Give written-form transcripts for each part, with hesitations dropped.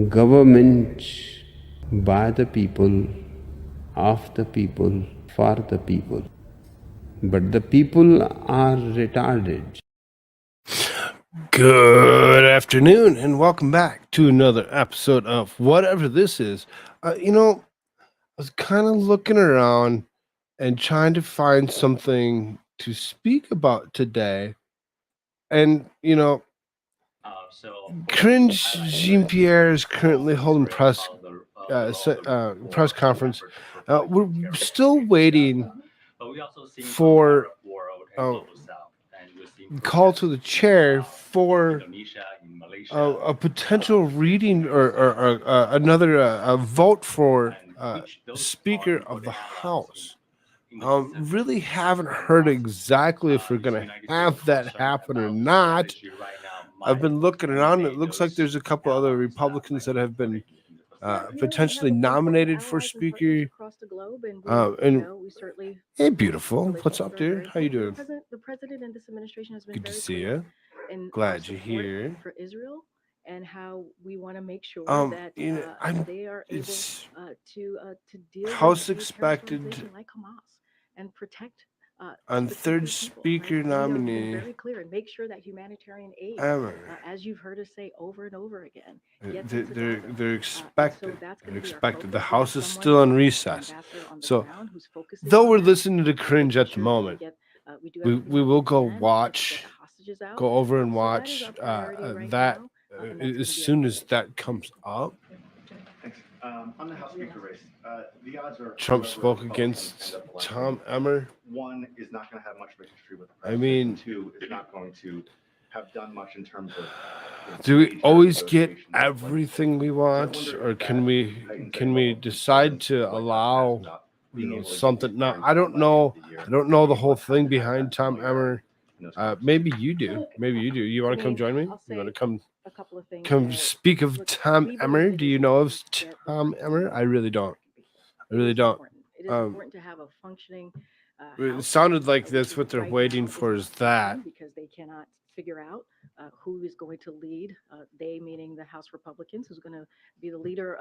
government by the people, of the people, for the people. But the people are retarded. Good afternoon, and welcome back to another episode of whatever this is. I was kind of looking around and trying to find something to speak about today. And, Cringe Jean Pierre is currently holding press conference. We're still waiting for uh, call to the chair for a potential reading or another a vote for Speaker of the House. Really haven't heard exactly if we're going to have that happen or not. I've been looking around. It looks like there's a couple other Republicans that have been potentially nominated for Speaker. And hey, beautiful. What's up, dude? How you doing? Good to see you. Glad you're here. I'm. It's House expected on third speaker nominee ever. They're expected. They're expected. The House is still on recess. So though we're listening to cringe at the moment, we will go over and watch that as soon as that comes up. On the House Speaker race, the odds are Trump spoke against Tom Emmer. One is not going to have much of a history with the I president. mean, And two is not going to have done much in terms of. do we always get everything we want, or can we decide to allow something? Now, I don't know. I don't know the whole thing behind Tom Emmer. Maybe you do. Maybe you do. You want to come join me? You want to come speak of Tom Emmer? Do you know of Tom Emmer? I really don't. I really don't. It sounded like that's what they're waiting for. Is that? Who is going to lead, they meaning the House Republicans, who's going to be the leader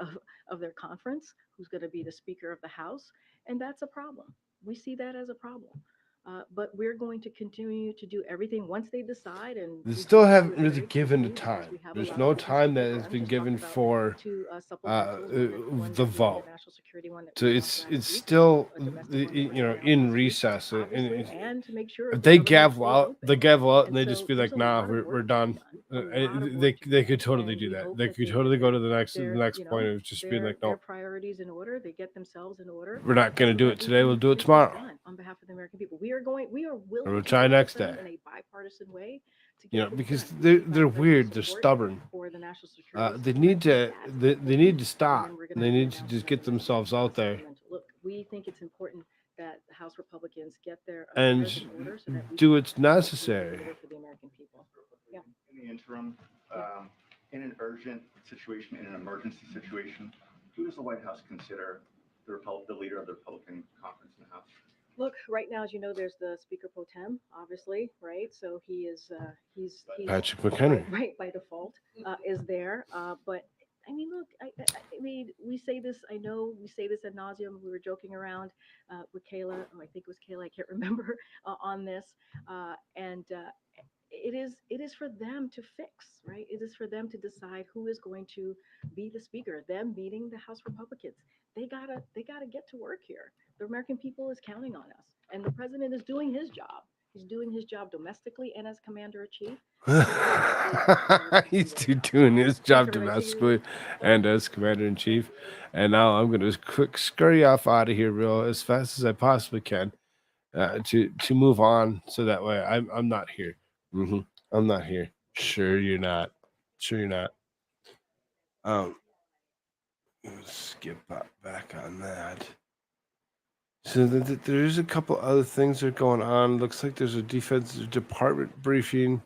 of their conference, who's going to be the Speaker of the House. And that's a problem. We see that as a problem. But we're going to continue to do everything once they decide. And they still haven't really given the time. There's no time that has been given for the vote. So it's still in recess. And they gavel out, and they just be like, "Nah, we're done." They could totally do that. They could totally go to the next point of just being like, "No, priorities in order. They get themselves in order. We're not going to do it today. We'll do it tomorrow. On behalf of the American people, we are willing. We'll try next day. In a bipartisan way. Because they're weird. They're stubborn. They need to stop. They need to just get themselves out there. Look, we think it's important that House Republicans get their and do what's necessary for the American people. Yeah. In the interim, in an urgent situation, in an emergency situation, who does the White House consider the leader of the Republican conference in the House? Look, right now, as you know, there's the Speaker pro tem, obviously, right? So he's Patrick McHenry, right, by default, is there. But I mean, look, I mean, we say this. I know we say this ad nauseum. We were joking around with Kayla. Oh, I think it was Kayla. I can't remember on this. And it is for them to fix, right? It is for them to decide who is going to be the speaker. Them beating the House Republicans. They gotta get to work here. The American people is counting on us, and the president is doing his job. He's doing his job domestically and as commander in chief. He's doing his job domestically and as commander in chief. And now I'm going to quick scurry off out of here real as fast as I possibly can to move on, so that way I'm not here. I'm not here. Sure you're not. Sure you're not. Skip back on that. So there's a couple other things that are going on. Looks like there's a Defense Department briefing.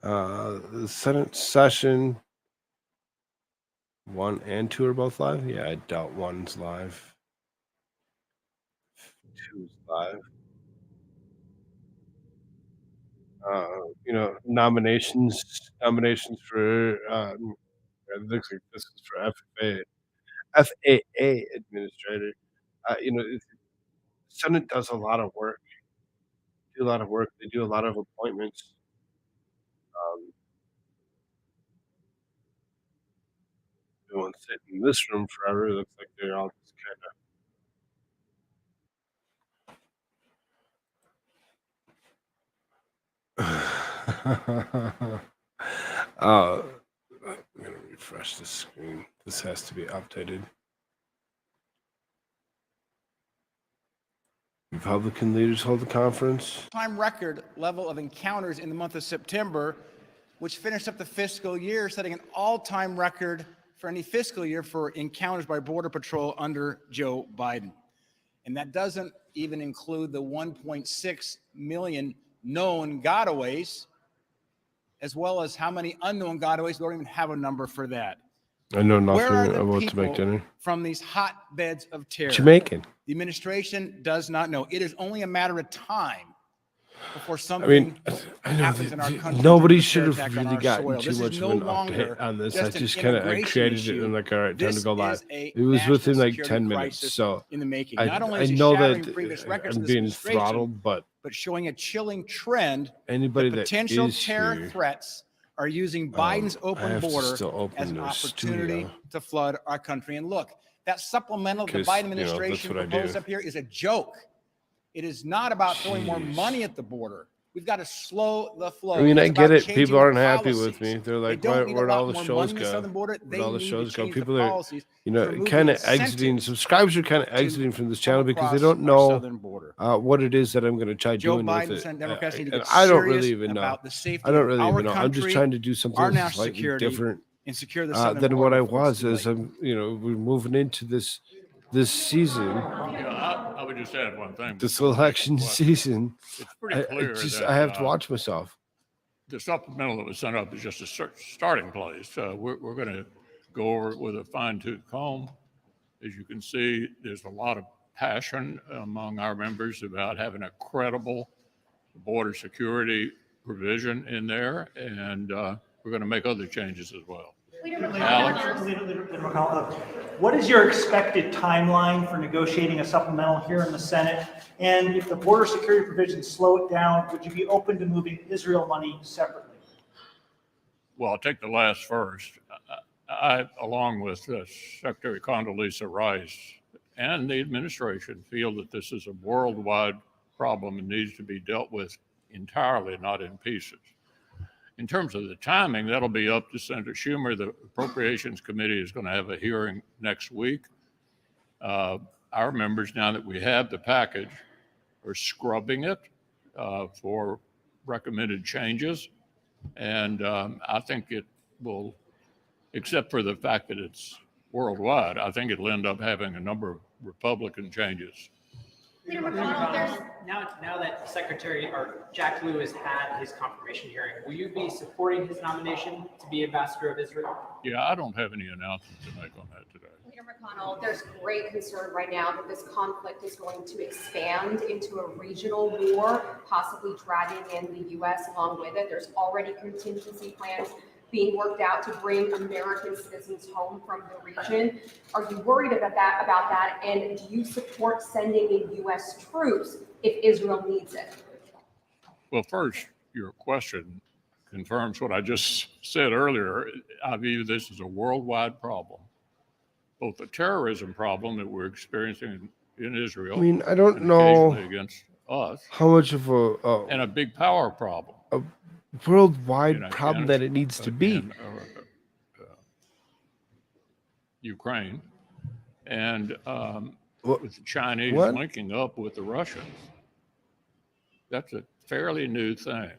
The Senate session 1 and 2 are both live. Yeah, I doubt 1's live. 2's live. Nominations for It looks like this is for FAA administrator. The Senate does a lot of work. Do a lot of work. They do a lot of appointments. Um, they won't sit in this room forever. It looks like they're all just kind of. I'm gonna refresh the screen. This has to be updated. Republican leaders hold a conference. Time record level of encounters in the month of September, which finished up the fiscal year, setting an all-time record for any fiscal year for encounters by Border Patrol under Joe Biden. And that doesn't even include the 1.6 million known gotaways, as well as how many unknown gotaways. We don't even have a number for that. I know Where are nothing the about to people make dinner. from these hotbeds of terror? Jamaican. The administration does not know. It is only a matter of time before I something mean, I know happens in our country. nobody in terms of should terror have attack on really our gotten soil. too This much is of no an longer update on this. I just an just kind of immigration created it issue. and like, all right, time to This go live. is a It was national within like security 10 minutes. crisis So in the making. I Not only is it know shattering that previous records I'm of this being administration, throttled, but but showing a chilling trend anybody that that potential is terror here, threats are using Biden's I open have to border still open as an the opportunity studio. to flood our country. And look, that supplemental the 'Cause, Biden that's administration what I proposed do. up here is a joke. It is not about throwing more Jeez. money at the border. We've got to slow the flow. I mean, It's I get about it. changing People the aren't happy with policies. me. They're They like, don't need a where'd lot all the more shows money in the go? southern border. Where'd They all the need shows to go? change the People are, policies to remove kind the of exiting. incentives Subscribers are kind of to exiting from this come channel because they across don't our know southern border. what it is that I'm going to try Joe doing with Biden it. and Democrats need to And get I don't serious really even know. about the safety I don't of really our even know. I'm just country, trying to do our something national slightly security, different and secure the southern than what border I before it's was too as late. we're moving into this season, I would just add one thing. this before we make a election question. season. It's pretty clear that I have to watch myself. the supplemental that was sent up is just a starting place. We're going to go over it with a fine-tooth comb. As you can see, there's a lot of passion among our members about having a credible border security provision in there, and we're going to make other changes as well. Alex? Leader McConnell, what is your expected timeline for negotiating a supplemental here in the Senate? And if the border security provisions slow it down, would you be open to moving Israel money separately? Well, I'll take the last first. I, along with Secretary Condoleezza Rice and the administration, feel that this is a worldwide problem and needs to be dealt with entirely, not in pieces. In terms of the timing, that'll be up to Senator Schumer. The Appropriations Committee is going to have a hearing next week. Our members, now that we have the package, are scrubbing it for recommended changes. And I think it will, except for the fact that it's worldwide, I think it'll end up having a number of Republican changes. Leader McConnell, now that Secretary or Jack Lew has had his confirmation hearing, will you be supporting his nomination to be ambassador of Israel? Yeah, I don't have any announcement to make on that today. Leader McConnell, there's great concern right now that this conflict is going to expand into a regional war, possibly dragging in the U.S. along with it. There's already contingency plans being worked out to bring American citizens home from the region. Are you worried about that? And do you support sending in U.S. troops if Israel needs it? Well, first, your question confirms what I just said earlier. I view this as a worldwide problem, both the terrorism problem that we're experiencing in Israel. I mean, I don't and know occasionally against us, how much of and a big power problem. worldwide in problem that it needs to be. in, Ukraine, and What- with the Chinese what? linking up with the Russians. That's a fairly new thing.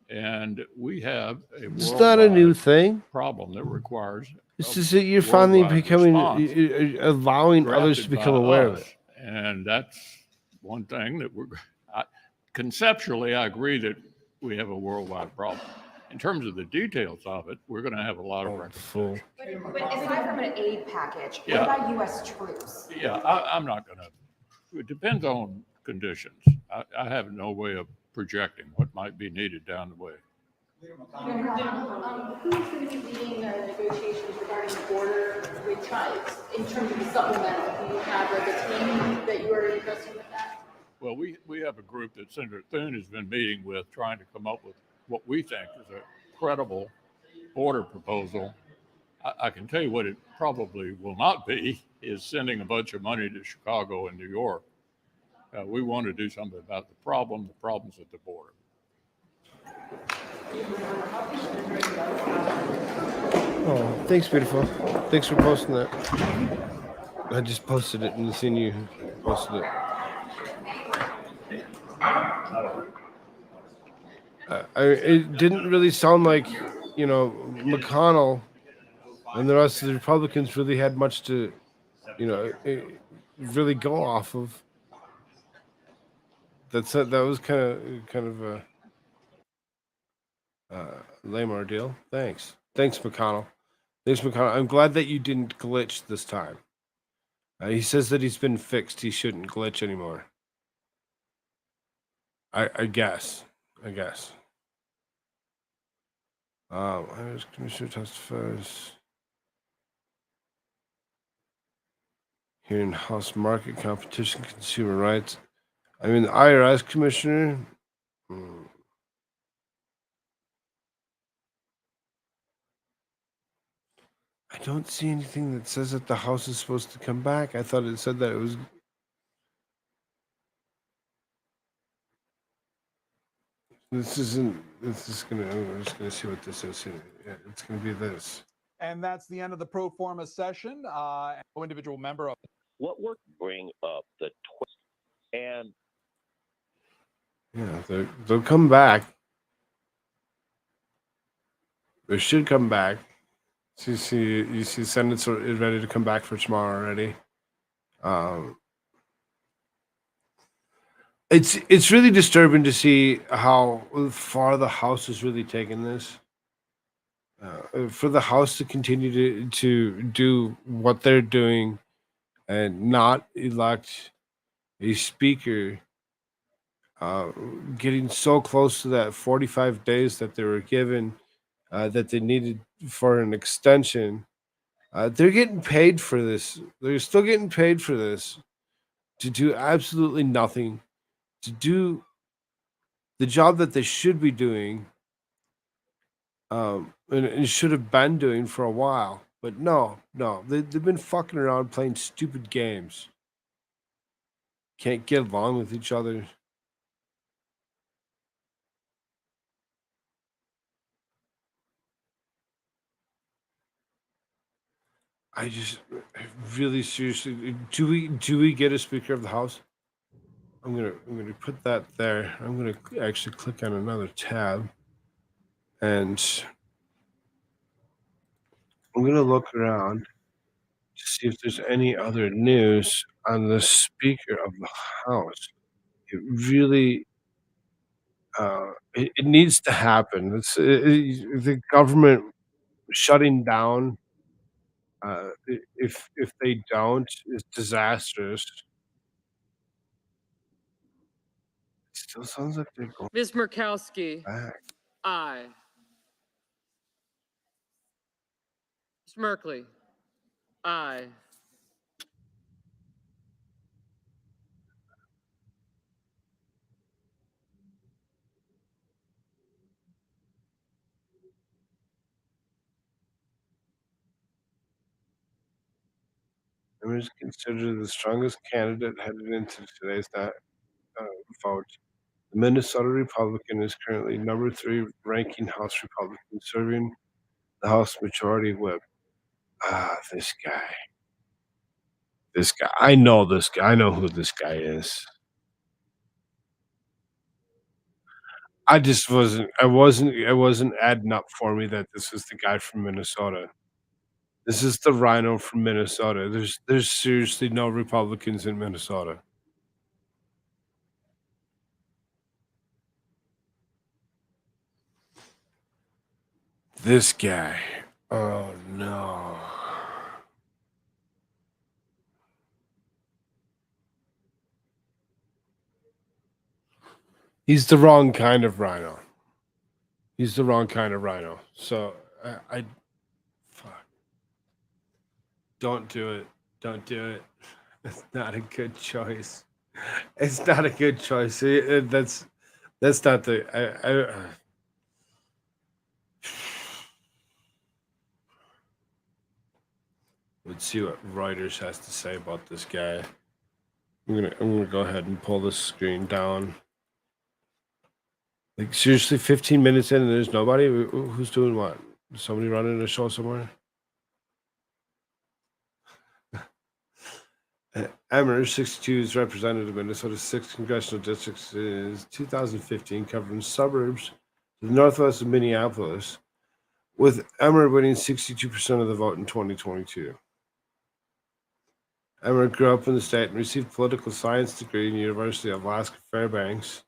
And we have a It's not a new worldwide thing. problem that requires It's a just that you're finally worldwide becoming, response allowing others to drafted become by aware of us. it. And that's one thing that conceptually, I agree that we have a worldwide problem. In terms of the details of it, we're going to have a lot of Full. recommendations. But aside from an aid package, what Yeah. about U.S. troops? Yeah, I'm not going to. It depends on conditions. I have no way of projecting what might be needed down the way. Who's going to be leading negotiations regarding the border with tribes in terms of the supplemental? Do you have like a team that you are addressing with that? Well, we have a group that Senator Thune has been meeting with, trying to come up with what we think is a credible border proposal. I can tell you what it probably will not be is sending a bunch of money to Chicago and New York. We want to do something about the problems at the border. Oh, thanks, beautiful. Thanks for posting that. I just posted it and seen you posted it. It didn't really sound like, McConnell and the rest of the Republicans really had much to, really go off of. That was kind of a lame ordeal. Thanks, McConnell. I'm glad that you didn't glitch this time. He says that he's been fixed. He shouldn't glitch anymore. I guess. IRS Commissioner testifies here in House Market Competition Consumer Rights. I mean, the IRS Commissioner. I don't see anything that says that the House is supposed to come back. I thought it said that it was. This isn't. This is gonna. I'm just gonna see what this is. Yeah, it's gonna be this. And that's the end of the pro forma session. No individual member of. What we're bring up the twist and. Yeah, they'll come back. They should come back. You see, Senate's ready to come back for tomorrow already. It's really disturbing to see how far the House has really taken this. For the House to continue to do what they're doing and not elect a speaker, getting so close to that 45 days that they were given, that they needed for an extension. They're getting paid for this. They're still getting paid for this to do absolutely nothing, to do the job that they should be doing, and should have been doing for a while. But no, they've been fucking around playing stupid games. Can't get along with each other. I really seriously, do we get a Speaker of the House? I'm gonna put that there. I'm gonna actually click on another tab, and I'm gonna look around to see if there's any other news on the Speaker of the House. It really, it needs to happen. The government shutting down. If they don't, is disastrous. It still sounds like they're going Ms. Murkowski. back. Aye. Mr. Merkley. Aye. I'm just considered the strongest candidate headed into today's vote. The Minnesota Republican is currently number 3 ranking House Republican, serving the House Majority Whip. This guy. I know this guy. I know who this guy is. I just wasn't. It wasn't adding up for me that this is the guy from Minnesota. This is the Rhino from Minnesota. There's seriously no Republicans in Minnesota. This guy. Oh no. He's the wrong kind of Rhino. He's the wrong kind of rhino. So fuck. Don't do it. Don't do it. It's not a good choice. It's not a good choice. That's not the. Let's see what Reuters has to say about this guy. I'm gonna go ahead and pull this screen down. Like seriously, 15 minutes in and there's nobody. Who's doing what? Is somebody running a show somewhere? Emmer, 62, is represented in Minnesota's 6th congressional district since 2015, covering suburbs to the northwest of Minneapolis, with Emmer winning 62% of the vote in 2022. Emmer grew up in the state and received a political science degree in the University of Alaska Fairbanks,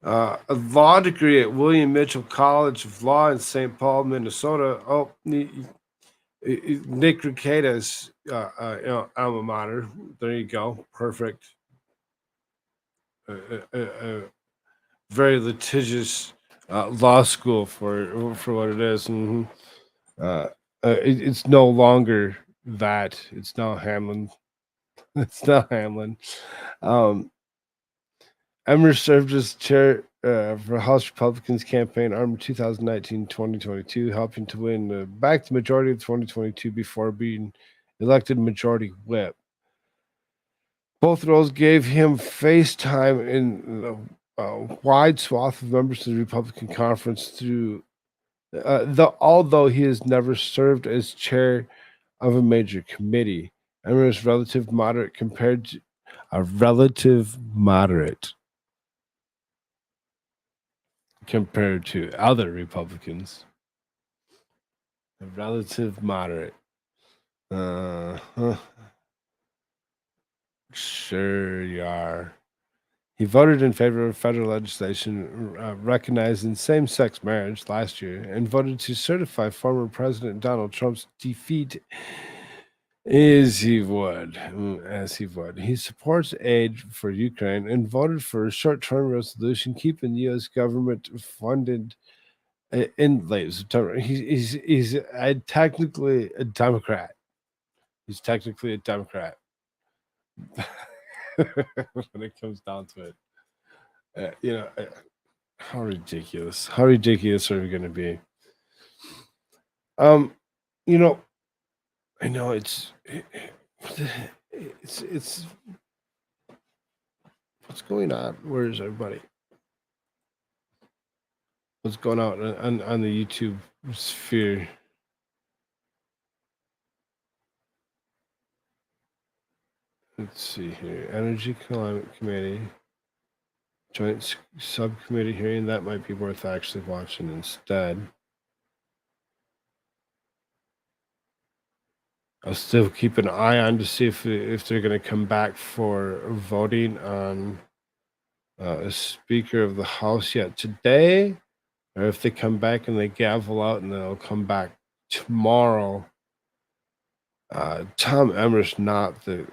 a law degree at William Mitchell College of Law in St. Paul, Minnesota. Oh, Nick Rekieta's alma mater. There you go. Perfect. Very litigious law school for what it is. It's no longer that. It's now Hamlin. It's now Hamlin. Emmer served as chair for House Republicans campaign arm 2019-2022, helping to win back the majority of 2022 before being elected majority whip. Both roles gave him face time in a wide swath of members of the Republican conference through although he has never served as chair of a major committee. Emmer is relative moderate compared to other Republicans. A relative moderate. Sure you are. He voted in favor of federal legislation recognizing same-sex marriage last year and voted to certify former President Donald Trump's defeat as he would. He supports aid for Ukraine and voted for a short-term resolution keeping the U.S. government funded in late September. He's technically a Democrat. He's technically a Democrat. When it comes down to it, how ridiculous are we going to be? I know it's what's going on? Where is everybody? What's going on the YouTube sphere? Let's see here. Energy Climate Committee. Joint subcommittee hearing. That might be worth actually watching instead. I'll still keep an eye on to see if they're going to come back for voting on a Speaker of the House yet today, or if they come back and they gavel out and they'll come back tomorrow. Tom Emmer's not the...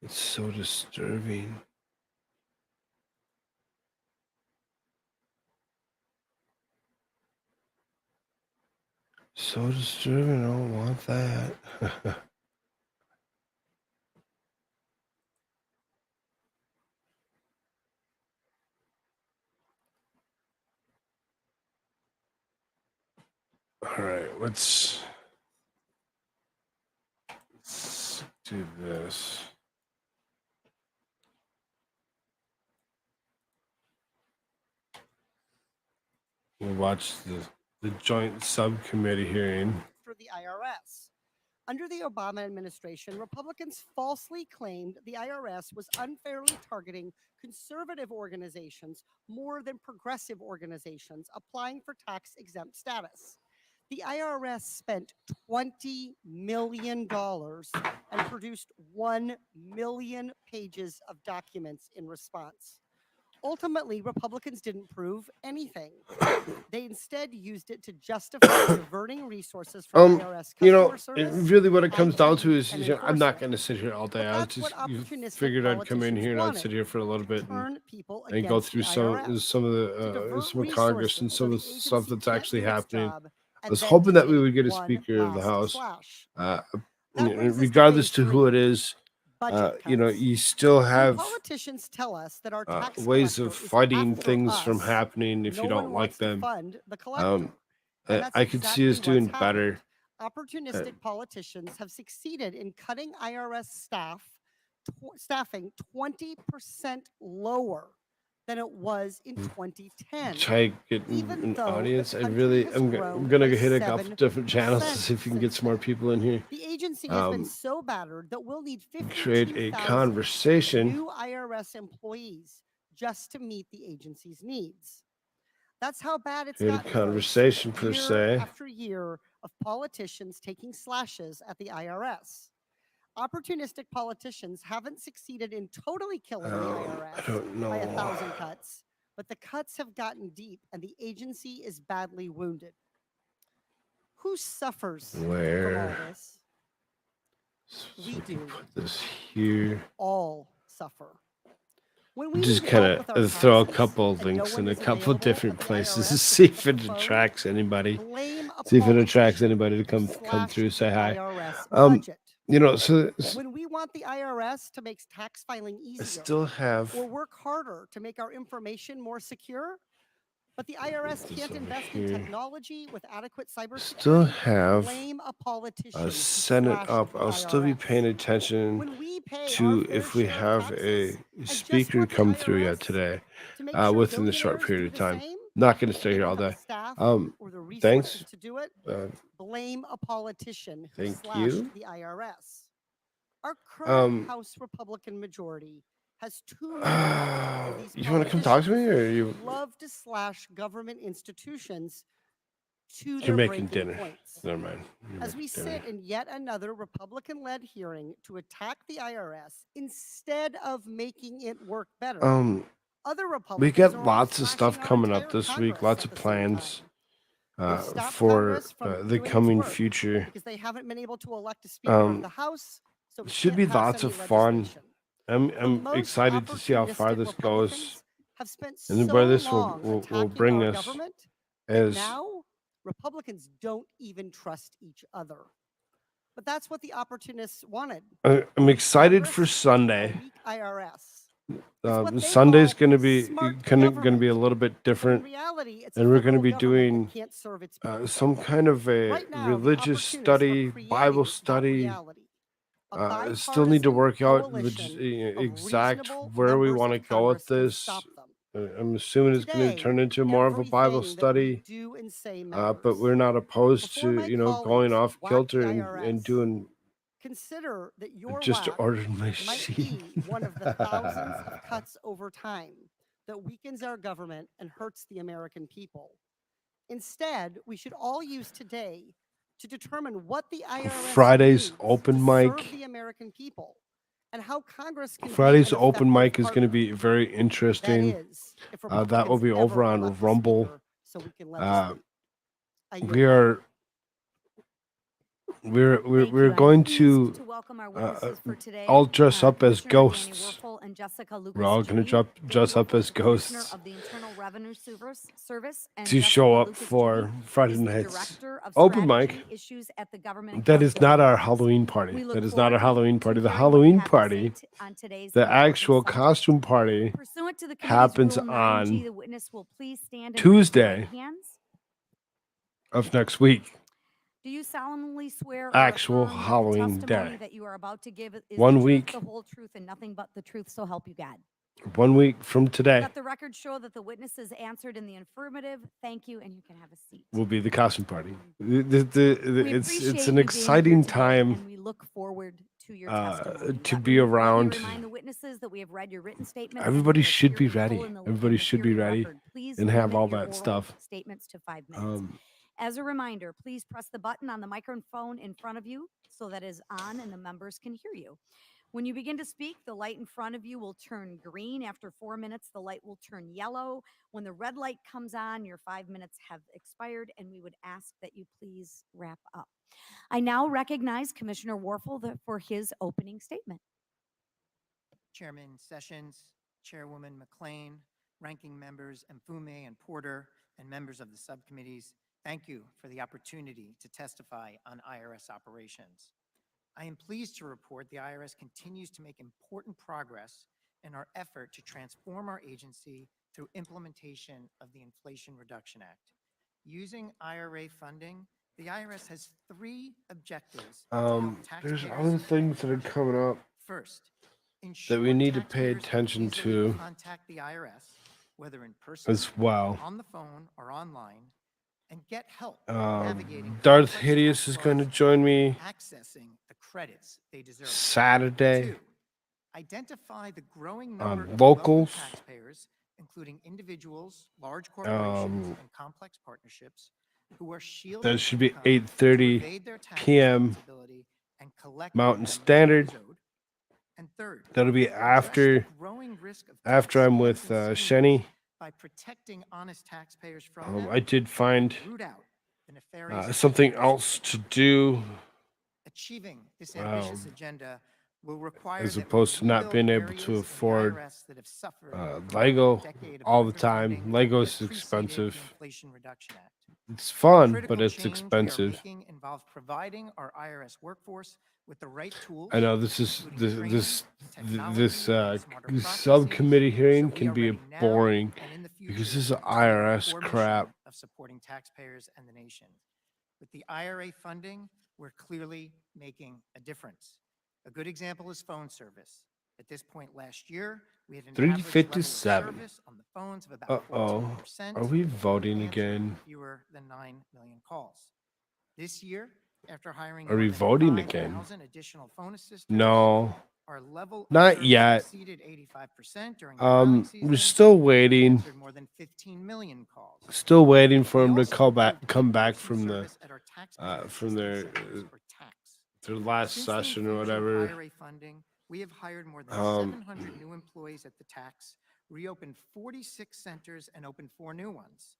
it's so disturbing. So disturbing. I don't want that. All right, let's do this. We'll watch the joint subcommittee hearing. For the IRS. Under the Obama administration, Republicans falsely claimed the IRS was unfairly targeting conservative organizations more than progressive organizations applying for tax-exempt status. The IRS spent $20 million and produced 1 million pages of documents in response. Ultimately, Republicans didn't prove anything. They instead used it to justify diverting resources from IRS You know, customer service, really what it comes down IT, to is, and I'm not enforcement. going to sit here all day. But I that's just what you opportunistic figured I'd come in politicians here and I'd wanted, sit here for a little to bit turn people and go against through the some IRS, some of to the divert some of Congress and resources some so of the the stuff agency that's can't actually do its happening. job, I and was then hoping to that we make would get a one Speaker of the last House, slash. uh, That brings us to regardless phase to who it 3, is. budget You know, cuts. you still When have politicians tell us that our tax ways of collector is fighting after things from us, happening if no you one don't like wants to them. fund the collector. And that's I could see us exactly what's doing better. happened. Opportunistic politicians have succeeded in cutting IRS staffing 20% lower than it was in 2010. Try getting Even an though audience. the I country really, has I'm grown gonna by hit a couple different channels to 7% see if we can get since some more then. people in here. The agency has been so battered that we'll need Create a 52,000 conversation. new IRS employees just to meet the agency's needs. That's how bad it's Create a gotten. conversation per Year se. after year of politicians taking slashes at the IRS. Opportunistic politicians haven't succeeded in totally killing the I IRS don't by know. 1,000 cuts, but the cuts have gotten deep and the agency is badly wounded. Who suffers from all Where? this? So We do. put this here. All suffer. When we Just need kind help with our of throw a taxes couple and links no in one a is couple available different at the places IRS to to see pick if up it the phone, attracts anybody. blame a See if it attracts politician anybody to who come through, slashed say the hi. IRS budget. You know, so When we want the IRS to make tax filing I easier still have or work harder to make our information more secure, but the IRS this can't over invest in here. technology with adequate Still cybersecurity, have blame a politician a who Senate slashed up. the I'll still be IRS. paying attention When we pay our to fair if we share of have a taxes and just speaker want the come through yet IRS today to make sure within the short billionaires period do of the time. same, Not going to but stay they here all don't have day. the staff or the Thanks. resources to do it, blame a politician who Thank slashed you. the IRS. Our current Um, House Republican majority has too many of these you want to come talk to me, or you? who love to slash government institutions to You're their making breaking dinner. points. Never mind. You're As we making dinner. sit in yet another Republican-led hearing to attack the IRS instead of making it work better, other We Republicans get are all lots of slashing stuff our coming up entire this week. Congress Lots at of the same plans time. They've stopped for Congress from the doing its coming work future. because they haven't been able to elect a speaker of the House, so we Should can't be pass lots any of fun. legislation. I'm Most excited to see how far opportunistic this goes Republicans have spent and so where this long will attacking bring our us government that as now Republicans don't even trust each other. But that's what the opportunists wanted. I'm excited for Congress, Sunday. a weak IRS. what they Sunday's call going to be smart going to be a government. little bit But in different, reality, it's and a we're going to federal be government doing that can't serve its people. some kind of a Right now, the religious opportunists are study, Bible creating that study. reality. A Still need to bipartisan work out coalition of exact reasonable where we members want to of go with Congress can this. stop them. I'm assuming it's going to Today, turn into more of a Bible everything that we study, do and say but matters. we're not opposed Before to my going colleagues off whack kilter the and IRS, doing. consider that your Just whack ordered my might sheet. be one of the thousands of cuts over time that weakens our government and hurts the American people. Instead, we should all use today to determine what the IRS Friday's needs open to mic. serve the American people and how Congress can Friday's be an open effective mic is going to be partner. very That interesting. is, if That will Republicans be over ever on elect a Rumble. speaker so we can legislate. I yield We back. are. We're going to all dress up as ghosts. We're all going to dress up as ghosts to show up for Friday night's open mic. That is not our Halloween party. That is not our Halloween party. The Halloween party, the actual costume party, happens on Tuesday of next week. Do you solemnly swear or Actual affirm that the Halloween testimony day. that you are about to give is 1 the truth, week. the whole truth, and nothing but the truth, so help you God? 1 week from today Let the record show that the witnesses answered in the affirmative. Thank you, and you can have a seat. will be the costume party. We It's appreciate an you being exciting here today, time and we look forward to your testimony. to Let be me around. remind the witnesses that we have read your written statements. and Everybody they should be appear in full ready. in the- Everybody in the should be hearing ready record. Please and have limit all your that oral stuff. Statements to 5 minutes. Um, As a reminder, please press the button on the microphone in front of you so that is on and the members can hear you. When you begin to speak, the light in front of you will turn green. After 4 minutes, the light will turn yellow. When the red light comes on, your 5 minutes have expired, and we would ask that you please wrap up. I now recognize Commissioner Warfel for his opening statement. Chairman Sessions, Chairwoman McLean, ranking members Mfume and Porter, and members of the subcommittees, thank you for the opportunity to testify on IRS operations. I am pleased to report the IRS continues to make important progress in our effort to transform our agency through implementation of the Inflation Reduction Act. Using IRA funding, the IRS has 3 objectives to help There's taxpayers other things that are coming up First, that we need to pay taxpayers can attention easily to contact the IRS, whether in person, as well. on the phone, or online, and get help Um, navigating Darth complex Hideous tax is laws going to join me and accessing the credits they deserve. Saturday 2, identify the growing on number of Vocals. wealthy taxpayers, including individuals, large corporations, and complex partnerships, who are shielded That should be income to 8:30 evade their tax p.m. responsibility and collect Mountain them when Standard. it is owed. And third, That'll be address the growing risk of tax after I'm scams with and Shenny. schemes by protecting honest taxpayers from them. I did find Root out the nefarious something activities. else to do. Achieving this ambitious agenda will require As that we opposed to not rebuild being able areas to in the afford IRS that have suffered Lego from a decade of all the time. underfunding Lego's that preceded expensive. the Inflation Reduction Act. It's fun, Critical but it's change we are expensive. making involves providing our IRS workforce with the right tools. I know this is including this training, this technology, smarter processes, subcommittee hearing so we can are be ready now boring and in the because future this is to continue our IRS core mission crap. of supporting taxpayers and the nation. With the IRA funding, we're clearly making a difference. A good example is phone service. At this point last year, we had an average level of 357. service on the phones of about Uh-oh. 14%. Are we voting answered again? Fewer than 9 million calls. This year, after hiring Are we more than voting again? 5,000 additional phone assistants, No. our level of Not service yet. exceeded 85% during the filing season. We're still waiting. Answered more than 15 million calls. Still waiting for We them to also come back improved from the service at our taxpayer from their assistance centers, or TACs. their last Since the session or infusion of whatever. IRA funding, we have hired more than Um, 700 new employees at the tax, reopened 46 centers, and opened 4 new ones.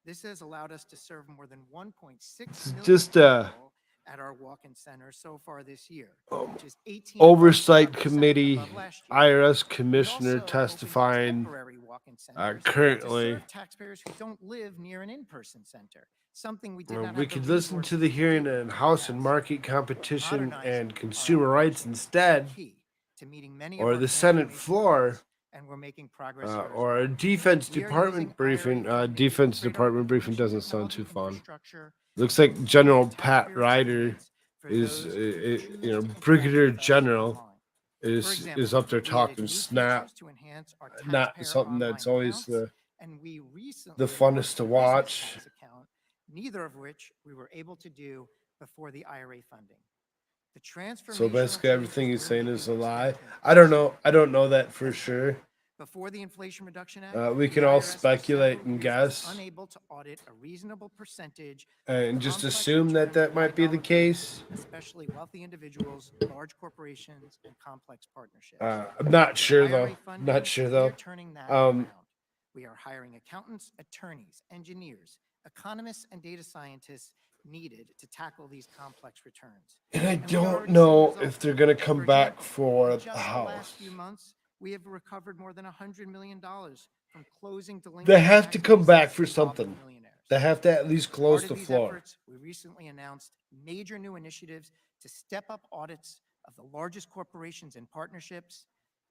This has allowed us to serve more than 1.6 million just, people at our walk-in center so far this year, which is 18% Oversight Committee, above last year. IRS We Commissioner also opened testifying temporary walk-in centers to currently. serve taxpayers who don't live near an in-person center, something we did Well, not we have could the listen to the resources hearing do on in the House and past. Market Competition Modernizing and our Consumer Rights operations instead, is key to meeting many of or our the Senate transformation floor, goals, and we're making progress here as or a well. Defense We are Department using briefing. IRA funding to Defense upgrade our Department briefing information doesn't sound too technology fun. infrastructure Looks and like improve General the Pat taxpayer Ryder experience for is, those who choose to interact Brigadier with us General online. For is example, up there we added talking new snap. features to enhance our Not taxpayer something online that's always accounts, and we the recently funnest launched to a business watch. tax account, neither of which we were able to do before the IRA funding. The So transformational basically, everything changes he's we're saying making is a are lie. strengthening I don't our know. I don't know that for sure. Before the Inflation Reduction Act, We the can all IRS for speculate several and years was guess unable to audit a reasonable percentage and of just complex assume that returns that of might be the high-dollar payments, case. especially wealthy individuals, large corporations, and complex partnerships. I'm not With sure IRA though. funding, Not sure we though. are turning that around. We are hiring accountants, attorneys, engineers, economists, and data scientists needed to tackle these complex returns. And I we are don't already know seeing if results. they're gonna come For back example, for in the just the last House. few months, we have recovered more than $100 million from closing delinquent They have to tax come back cases for involving something. millionaires. They have to at least As close part the of these floor. efforts, we recently announced major new initiatives to step up audits of the largest corporations and partnerships.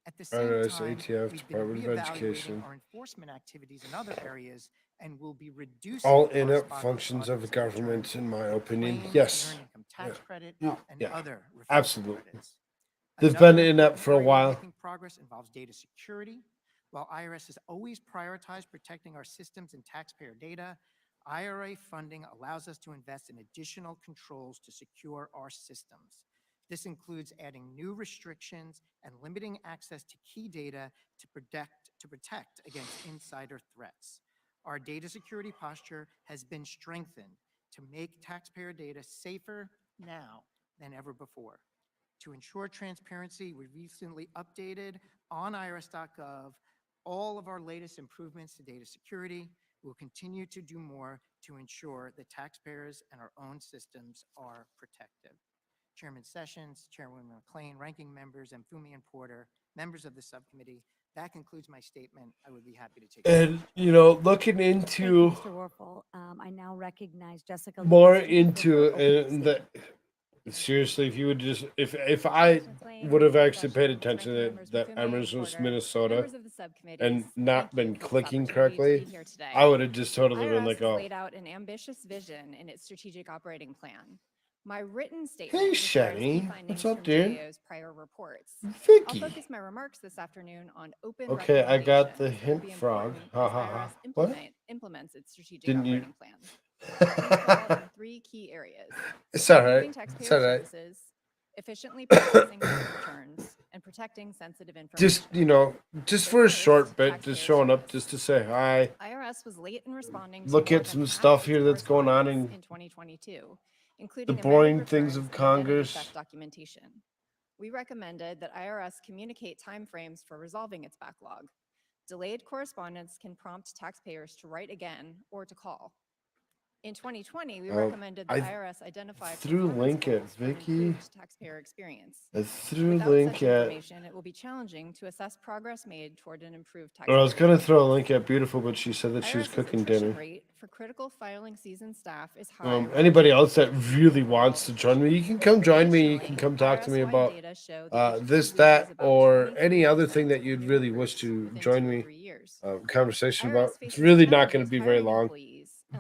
At the same IRS, time, ATF, we've been Department of reevaluating Education. our enforcement activities in other areas and will be reducing All our inept spot functions of audits government, returns in my for opinion. claims, Yes. earned income tax credit, Yeah. and Yeah. other refundable Absolutely. credits. They've Another been inept important for a area while. making progress involves data security. While IRS has always prioritized protecting our systems and taxpayer data, IRA funding allows us to invest in additional controls to secure our systems. This includes adding new restrictions and limiting access to key data to protect against insider threats. Our data security posture has been strengthened to make taxpayer data safer now than ever before. To ensure transparency, we recently updated on irs.gov all of our latest improvements to data security. We'll continue to do more to ensure that taxpayers and our own systems are protected. Chairman Sessions, Chairwoman McLean, ranking members, and Fumi and Porter, members of the subcommittee, that concludes my statement. I would be happy to take. And you know, looking Thank you, into Mr. Warfel. I now recognize Jessica. more Livingston for into open the seriously, if you would just if I would have actually paid attention that Emerson was Minnesota Members of the subcommittee, and not been clicking correctly, here today. I would have just totally been IRS like, has oh, laid out an ambitious vision in its strategic operating plan. My written statement hey requires key Shani, findings what's up, from dude? GAO's prior reports. I'll Vicky. focus my remarks this afternoon on open Okay, I got the recommendations that will hint be frog. important Ha as ha ha. IRS What? implements its strategic Didn't you? operating plan. These fall in three key areas: It's all right. improving It's taxpayer all right. services, efficiently processing tax returns, and protecting sensitive information. Just you know, just for a short bit, just showing up just to say hi. IRS was late in responding to Look more at than some half stuff its here that's going on correspondence in 2022, the including amended boring things returns of and identity Congress. theft documentation. We recommended that IRS communicate timeframes for resolving its backlog. Delayed correspondence can prompt taxpayers to write again or to call. In 2020, we recommended that IRS identify threw performance link at goals for Vicky. improved taxpayer experience. I threw Without link such at. information, it will be challenging to assess progress made toward an improved Or I was taxpayer gonna throw a link at Beautiful, but she said that she was IRS's cooking attrition dinner. rate for critical filing season staff is high. Anybody else that really wants to join me, you can come join me. You can come talk to me about data show that this, that, or any other thing that you'd really wish to join me. Conversation about. It's really not going to be very long.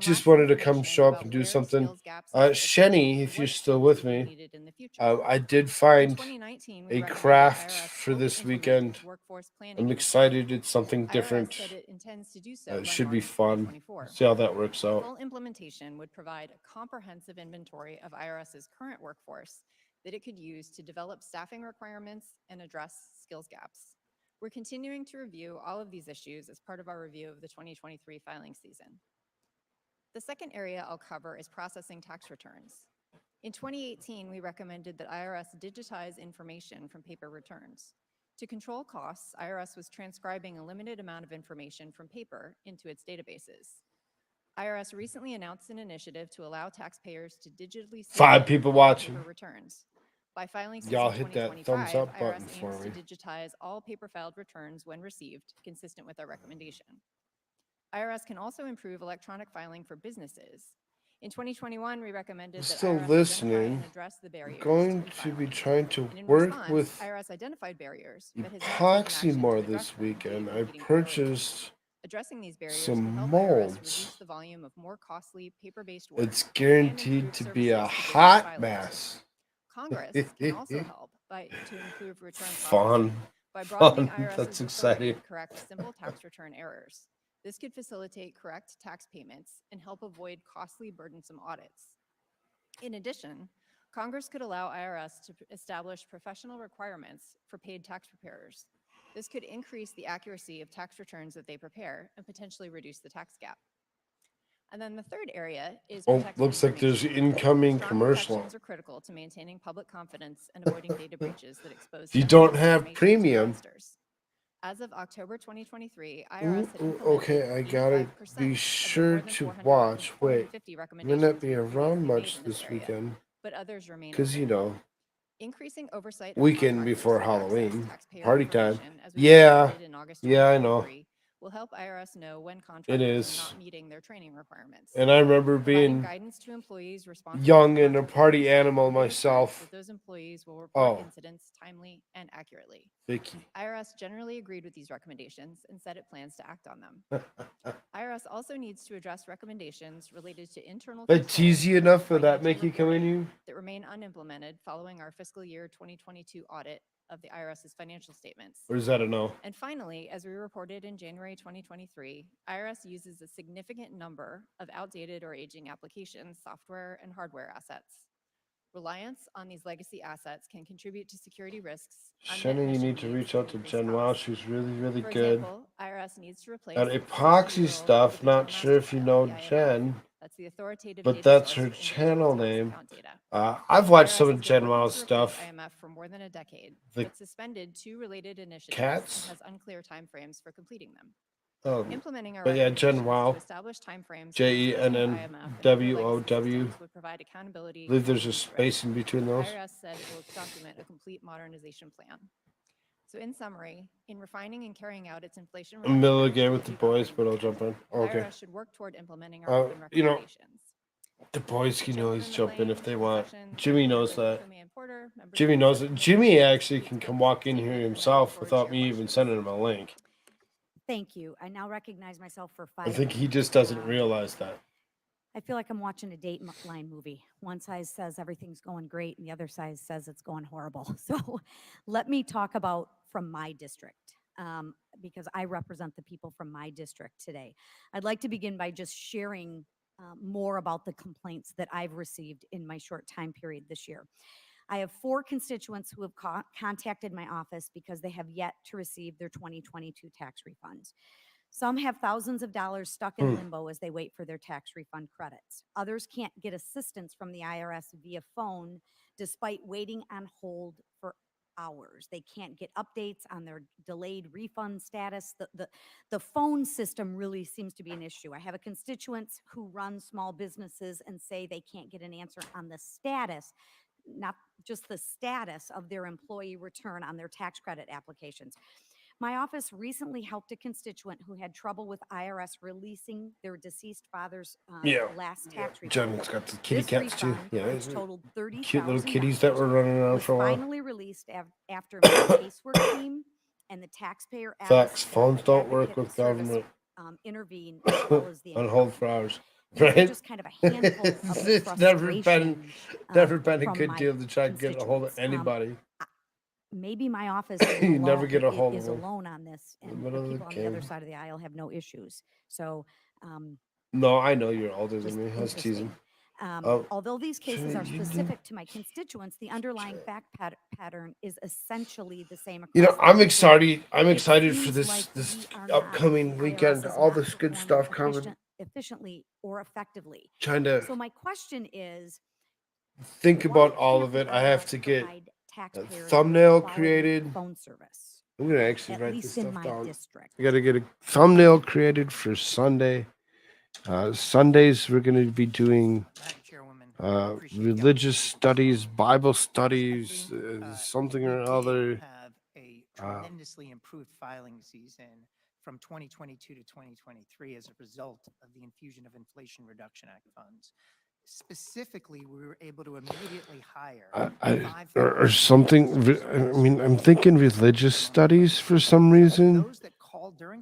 Just wanted to come show up and do something. Shenny, if you're still with me, I did find a craft for this weekend. I'm excited. It's something different. It should be fun. See how that works out. Full implementation would provide a comprehensive inventory of IRS's current workforce that it could use to develop staffing requirements and address skills gaps. We're continuing to review all of these issues as part of our review of the 2023 filing season. The second area I'll cover is processing tax returns. In 2018, we recommended that IRS digitize information from paper returns. To control costs, IRS was transcribing a limited amount of information from paper into its databases. IRS recently announced an initiative to allow taxpayers to digitally 5 people watching. paper returns. By filing season Y'all hit that 2025, thumbs up IRS button aims for to me. digitize all paper filed returns when received, consistent with our recommendation. IRS can also improve electronic filing for businesses. In 2021, we recommended that Still IRS identify listening. and address the barriers. Going in to be filing. trying to And in work response, with IRS identified barriers, but has not taken epoxy action to more address this them, weekend. I meeting priorities. purchased Addressing these barriers some can help IRS molds. reduce the volume of more costly paper-based work It's and guaranteed improve to be a services to business hot filers. mess. Congress can also help to improve return Fun. processing by broadening Fun. IRS's That's authority exciting. to correct simple tax return errors. This could facilitate correct tax payments and help avoid costly, burdensome audits. In addition, Congress could allow IRS to establish professional requirements for paid tax preparers. This could increase the accuracy of tax returns that they prepare and potentially reduce the tax gap. And then the third area is Oh, protecting looks like there's information. incoming Strong commercial. protections are critical to maintaining public confidence and avoiding data breaches that expose If you sensitive don't have information to premium, fraudsters. As of October 2023, ooh, IRS had implemented okay, I gotta 85% be of the sure more than to 400 watch. Wait, 450 I may recommendations not be we around previously made much in this area, weekend. but others remain Because, you open. know, Increasing oversight of weekend contractors before to access Halloween, taxpayer party time. information, as we Yeah, recommended in August yeah, I know. 2023, will help IRS know when It contractors are is. not meeting their training requirements. And I remember Providing being guidance to employees responsible young for and a contract party oversight animal will ensure myself. that those employees will report Oh, incidents timely and accurately. Vicky. IRS generally agreed with these recommendations and said it plans to act on them. IRS also needs to address recommendations related to internal That controls tease you and enough for that financial make you come in reporting you? that remain unimplemented following our fiscal year 2022 audit of the IRS's financial statements. Or is that a no? And finally, as we reported in January 2023, IRS uses a significant number of outdated or aging applications, software, and hardware assets. Reliance on these legacy assets can contribute to security risks. unmet Shannon, you mission need to needs, reach and out to increased Jen Wow. costs. She's really, really For good example, IRS needs to replace at its epoxy 60-year-old stuff. digital Not sure if you master know file, the IMF, Jen. That's the authoritative But data that's source her for individual channel tax name. account data. I've watched IRS some has of been Jen working Miles to replace stuff. IMF for more than a decade, The but suspended 2 related initiatives cats? and has unclear timeframes for completing them. Oh, Implementing our but yeah, Jen recommendations Wow. to establish timeframes JENNWOW. would provide accountability. I believe there's a and space in between those. IRS said it will document a complete modernization plan. So in summary, in refining and carrying out its inflation I'm middle of the reduction game with the strategy boys, but I'll jump in. Okay. IRS should work toward implementing our open You know, recommendations. the boys can always Chairwoman jump in if McLean, they want. Sessions, Jimmy knows members that. Fume and Porter, members Jimmy of the knows it. subcommittee, Jimmy members actually of the can come statement walk in statement, here and I look himself forward to without your me even questions. sending him a link. Thank you. I now recognize myself for 5 I think he minutes. just doesn't realize that. I feel like I'm watching a Dateline movie. One side says everything's going great, and the other side says it's going horrible. So let me talk about from my district, because I represent the people from my district today. I'd like to begin by just sharing more about the complaints that I've received in my short time period this year. I have 4 constituents who have contacted my office because they have yet to receive their 2022 tax refunds. Some have thousands of dollars stuck in limbo as they wait for their tax refund credits. Others can't get assistance from the IRS via phone despite waiting on hold for hours. They can't get updates on their delayed refund status. The phone system really seems to be an issue. I have a constituent who runs small businesses and say they can't get an answer on the status, not just the status of their employee return on their tax credit applications. My office recently helped a constituent who had trouble with IRS releasing their deceased father's last tax refund. Jen's got the kitty This cats too. refund, Yeah, which totaled cute little $30,000, kitties that were running around was for a while. finally released after my casework team and the taxpayer Facts. Phones don't work with service, government. intervene, as well as the On hold for hours. These are Right? just kind of a handful of the It's never been, frustration, never been a from good my deal to try and get a hold of constituents. anybody. Maybe my office is You alone, never get a hold of is them. alone on this, In the and the middle of the people on the other game. side of the aisle have no issues. So, No, I know you're older than just me. I was teasing. interesting. Although these cases are you do- specific to my constituents, the underlying fact pattern is essentially the same across You know, the I'm country. excited. I'm It excited for seems this like this we are not- upcoming IRS weekend. is All not this good performing stuff coming. efficiently or effectively. Trying to So my question is, think why about all can't of the it. I have IRS to get provide a taxpayers with thumbnail quality created. phone service, I'm gonna actually at write least this in stuff my down. district? I gotta get a thumbnail created for Sunday. Sundays we're gonna be doing religious studies, Bible studies, something or other. Have a tremendously improved filing season from 2022 to 2023 as a result of the infusion of Inflation Reduction Act funds. Specifically, we were able to immediately hire Or something. I mean, I'm thinking religious studies for some reason.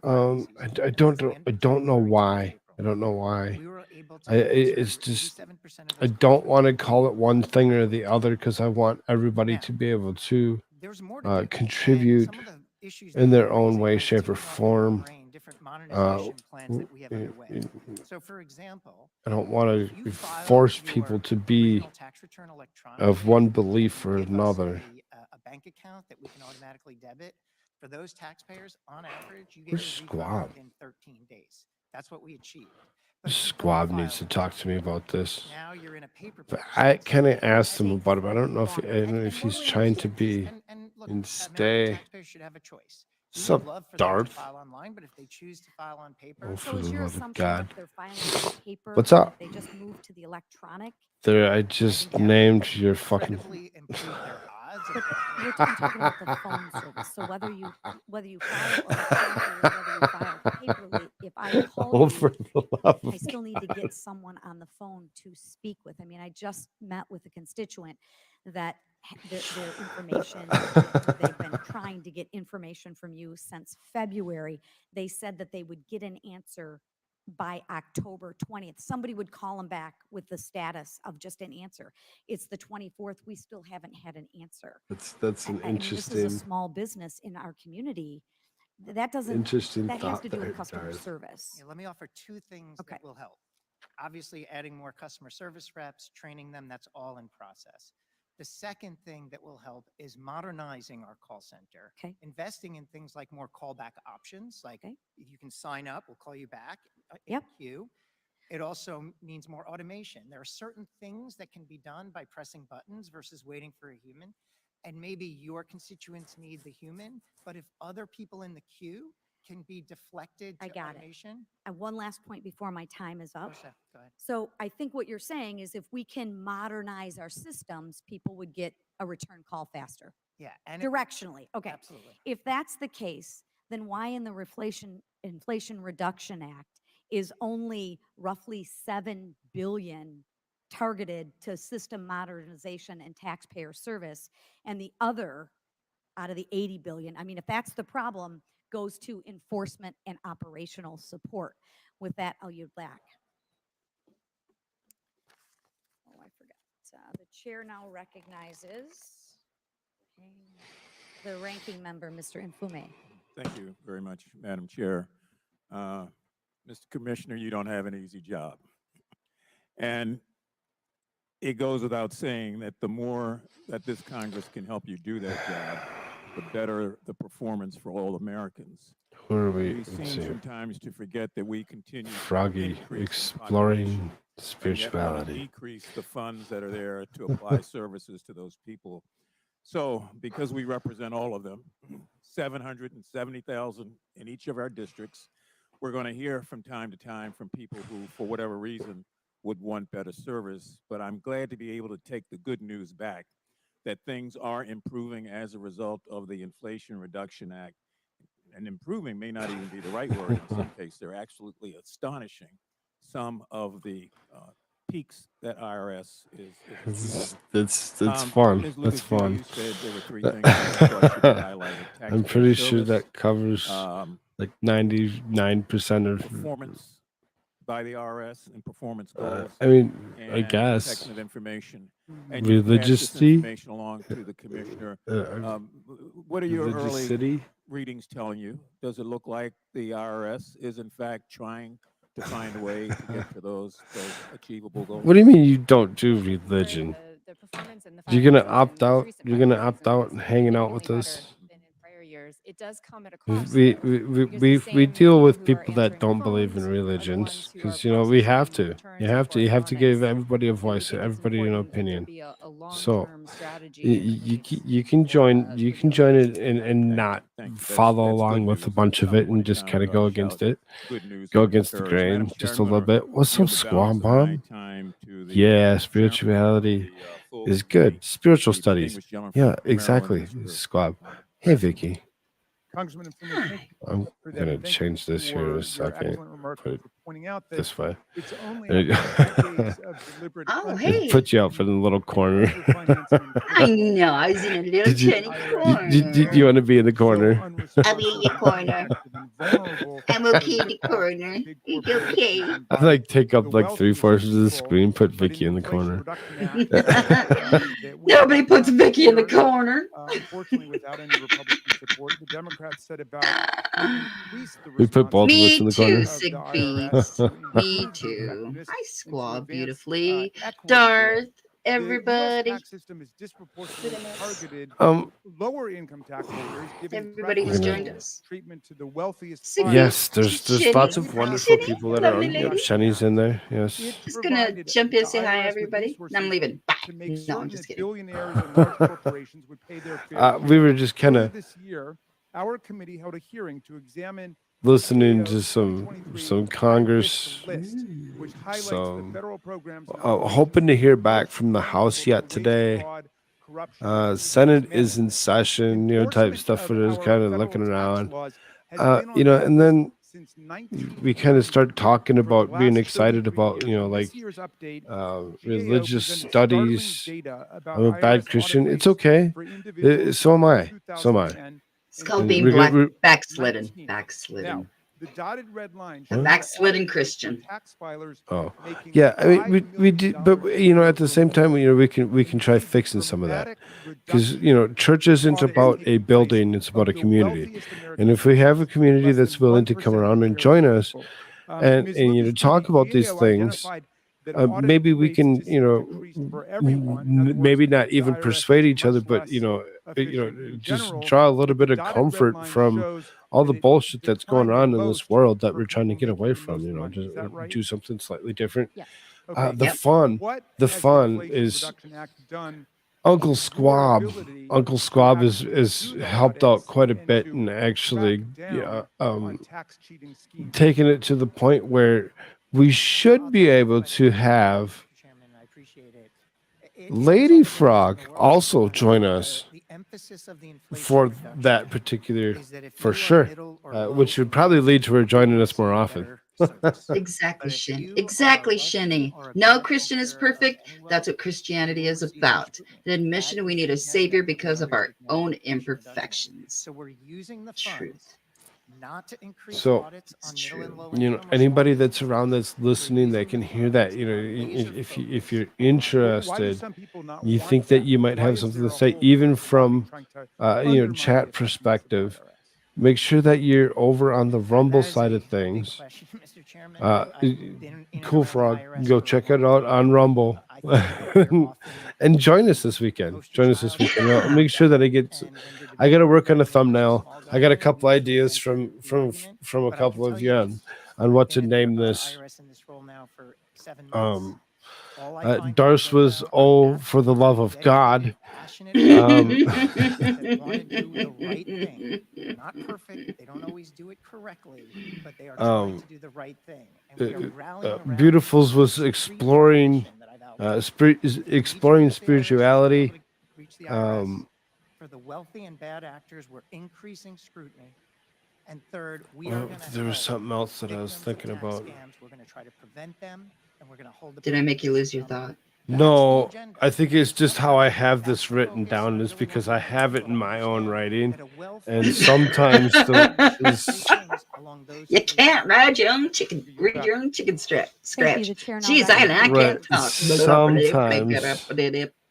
I don't know why. I don't know why. It's just I don't want to call it one thing or the other because I want everybody to be able to contribute in their own way, shape, or form. So, for example, I don't want to force people to be of one belief or another. a bank account that we can automatically debit for those taxpayers, on average, you get Where's a refund Squab? within 13 days. That's what we achieved. Squab needs to talk to me about this. Now you're in a paper. But I kind of asked him about it. But I don't know if he's trying to be and stay. Taxpayers should have a choice. We Sup, would love for them to Darth? file online, but if they choose to file on paper, Oh, So for is the your love of assumption God. if they're filing on paper, What's up? if they just move to the electronic? There, I just named your fucking. But I'm talking about the phone service. So whether you file electronically or whether you file paperly, if I call Oh, you, for the love I of still need to God. get someone on the phone to speak with. I mean, I just met with a constituent that their information, they've been trying to get information from you since February. They said that they would get an answer by October 20th. Somebody would call them back with the status of just an answer. It's the 24th. We still haven't had an answer. That's an I mean, this interesting. is a small business in our community. That doesn't, Interesting that has thought to do there, with customer Darth. service. Yeah, let me offer 2 things that will help. Obviously, adding more customer service reps, training them, that's all in process. The second thing that will help is modernizing our call center, investing in things like more callback options, like you can sign up, we'll call you back, queue. It also means more automation. There are certain things that can be done by pressing buttons versus waiting for a human. And maybe your constituents need the human, but if other people in the queue can be deflected I to got it. automation. And one last point before my time is up. Go ahead. So I think what you're saying is if we can modernize our systems, people would get a return call faster. Yeah. And Directionally. Okay. Absolutely. If that's the case, then why in the Inflation Reduction Act is only roughly 7 billion targeted to system modernization and taxpayer service, and the other out of the 80 billion, I mean, if that's the problem, goes to enforcement and operational support. With that, I'll yield back. Oh, I forgot. The chair now recognizes the ranking member, Mr. Mfume. Thank you very much, Madam Chair. Mr. Commissioner, you don't have an easy job. And it goes without saying that the more that this Congress can help you do that job, the better the performance for all Americans. Where are we? We seem Let's see. sometimes to forget that we continue to Froggy increase the exploring population, and yet we spirituality. decrease the funds that are there to apply services to those people. So, because we represent all of them, 770,000 in each of our districts, we're going to hear from time to time from people who, for whatever reason, would want better service. But I'm glad to be able to take the good news back that things are improving as a result of the Inflation Reduction Act. And improving may not even be the right word in some cases. They're absolutely astonishing, some of the peaks that IRS is That's fun. Ms. That's Lucas, fun. you said there were three things that I thought should be highlighted. I'm Taxpayer pretty sure service, that covers like 99% of. performance by the IRS and performance goals. I mean, I and guess. protection of information. And you can pass this Religiously. information along to the commissioner. What are your early Religiousity? readings telling you? Does it look like the IRS is in fact trying to find a way to get to those achievable goals? What do you mean you don't do religion? You're gonna opt out? You're gonna opt out and hanging out with us? It does come at a cost. We deal with people that don't believe in religions because we have to. You have to give everybody a voice, everybody an opinion. So you can join it and not follow along with a bunch of it and just kind of go against it, go against the grain just a little bit. What's up, Squam Bomb? Yeah, spirituality is good. Spiritual studies. Yeah, exactly. Squab. Hey, Vicky. Congressman Mfume, I'm for that, gonna and thank change you this here in for a your second. excellent remarks Put it for pointing out that this way. it's only There you after go. decades of deliberate Just put you out for the little corner. I know, I was in a little Did you, tiny corner. you want to be in the corner? I'll be in your corner. I'm okay in the corner. It's okay. I like take up like 3/4 of the screen, put Vicky in the corner. Nobody puts Vicky in the corner. Unfortunately, without any Republican support, the Democrats set about increase the We put both of us in Me the corner. too, Sig Beats. Me too. I squab beautifully. Darth, everybody. tax system is disproportionately targeted Lower income tax holders, giving Everybody who's joined us. treatment to the wealthiest. Yes, there's Jenny. lots of wonderful Jenny, people that are on. lovely lady. Shani's in there. Yes. Just gonna jump in and say hi, everybody. And I'm leaving. Bye. No, I'm just kidding. Billionaires and large corporations would pay their fair We were just kind Earlier of this year, our committee held a hearing to examine listening to some Congress, which highlights the some federal programs and hoping to hear back from the House yet today. Senate is in session, type stuff. We're just kind of looking around, and then we kind of start talking about being excited about, like religious studies. I'm a bad Christian. It's okay. So am I. So am I. It's called being backslidden. Backslidden. The dotted red line. A backslidden Christian. Tax filers Oh, yeah. I mean, we did, but at the same time, we can try fixing some of that, because church isn't about a building; it's about a community. And if we have a community that's willing to come around and join us, and talk about these things, maybe we can maybe not even persuade each other, but just draw a little bit of comfort from all the bullshit that's going on in this world that we're trying to get away from. You know, just do something slightly different. The fun is Uncle Squab. Uncle Squab is helped out quite a bit and actually taking it to the point where we should be able to have Lady Frog also join us for that particular, for sure, which would probably lead to her joining us more often. Exactly, Shin. Exactly, Shinny. No Christian is perfect. That's what Christianity is about. An admission we need a savior because of our own imperfections. So we're using the Truth. not to increase So, audits on middle and low you know, income anybody that's around that's listening, they can hear that. You know, if you're interested, you think that you might have something to say, even from you know, chat perspective. Make sure that you're over on the Rumble side of things. Cool Frog, go check it out on Rumble and join us this weekend. Join us this weekend. I'll make sure that I got to work on a thumbnail. I got a couple ideas from a couple of you on what to name this. Darce was "Oh, for the love of God." Not perfect. They don't always do it correctly, but they are trying to do the right thing. And we are rallying around Beautifuls was exploring spirituality. For the wealthy and bad actors, we're increasing scrutiny. And third, we are going to There was something else that I was thinking about. We're going to try to prevent them, and we're going to hold the Did I make you lose your thought? No, I think it's just how I have this written down is because I have it in my own writing, and sometimes you can't read your own chicken scratch. Jeez, I can't talk. Sometimes.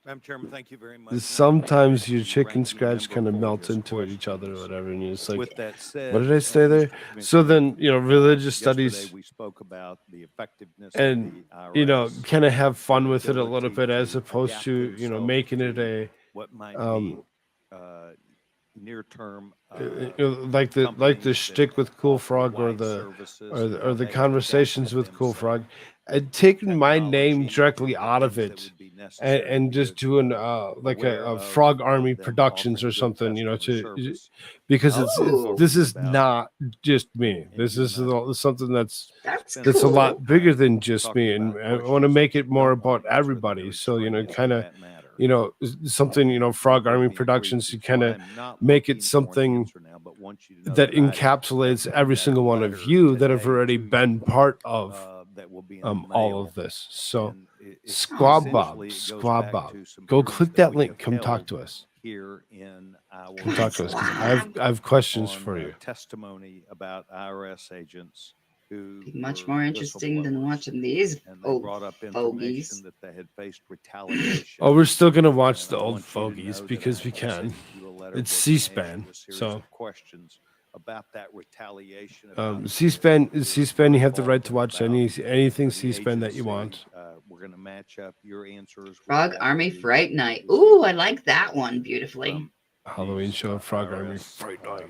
Madam Chairman, thank you very much. Sometimes your chicken scratch kind of melts into each other or whatever, and you're just like, With that said, what did I say there? So then, you know, religious studies, we spoke about the effectiveness and you know, kind of have fun with it a little bit, as opposed to, you know, making it a what might be near term like the shtick with Cool Frog or the conversations with Cool Frog, and taking my name directly out of it and just doing like a Frog Army Productions or something, you know, because this is not just me. This is something that's a lot bigger than just me, and I want to make it more about everybody. So, you know, kind of, you know, something, you know, Frog Army Productions, to kind of make it something that encapsulates every single one of you that have already been part of all of this. So Squab Bob, go click that link. Come talk to us. Come talk to us. 'Cause I have questions for you. Testimony about IRS agents who Be much more interesting than watching these old fogies. that they had faced retaliation. Oh, we're still gonna watch the old fogies because we can. It's C-SPAN, so questions about that retaliation. C-SPAN. You have the right to watch anything C-SPAN that you want. We're going to match up your answers. Frog Army Fright Night. Ooh, I like that one beautifully. Halloween show, Frog Army Fright Night.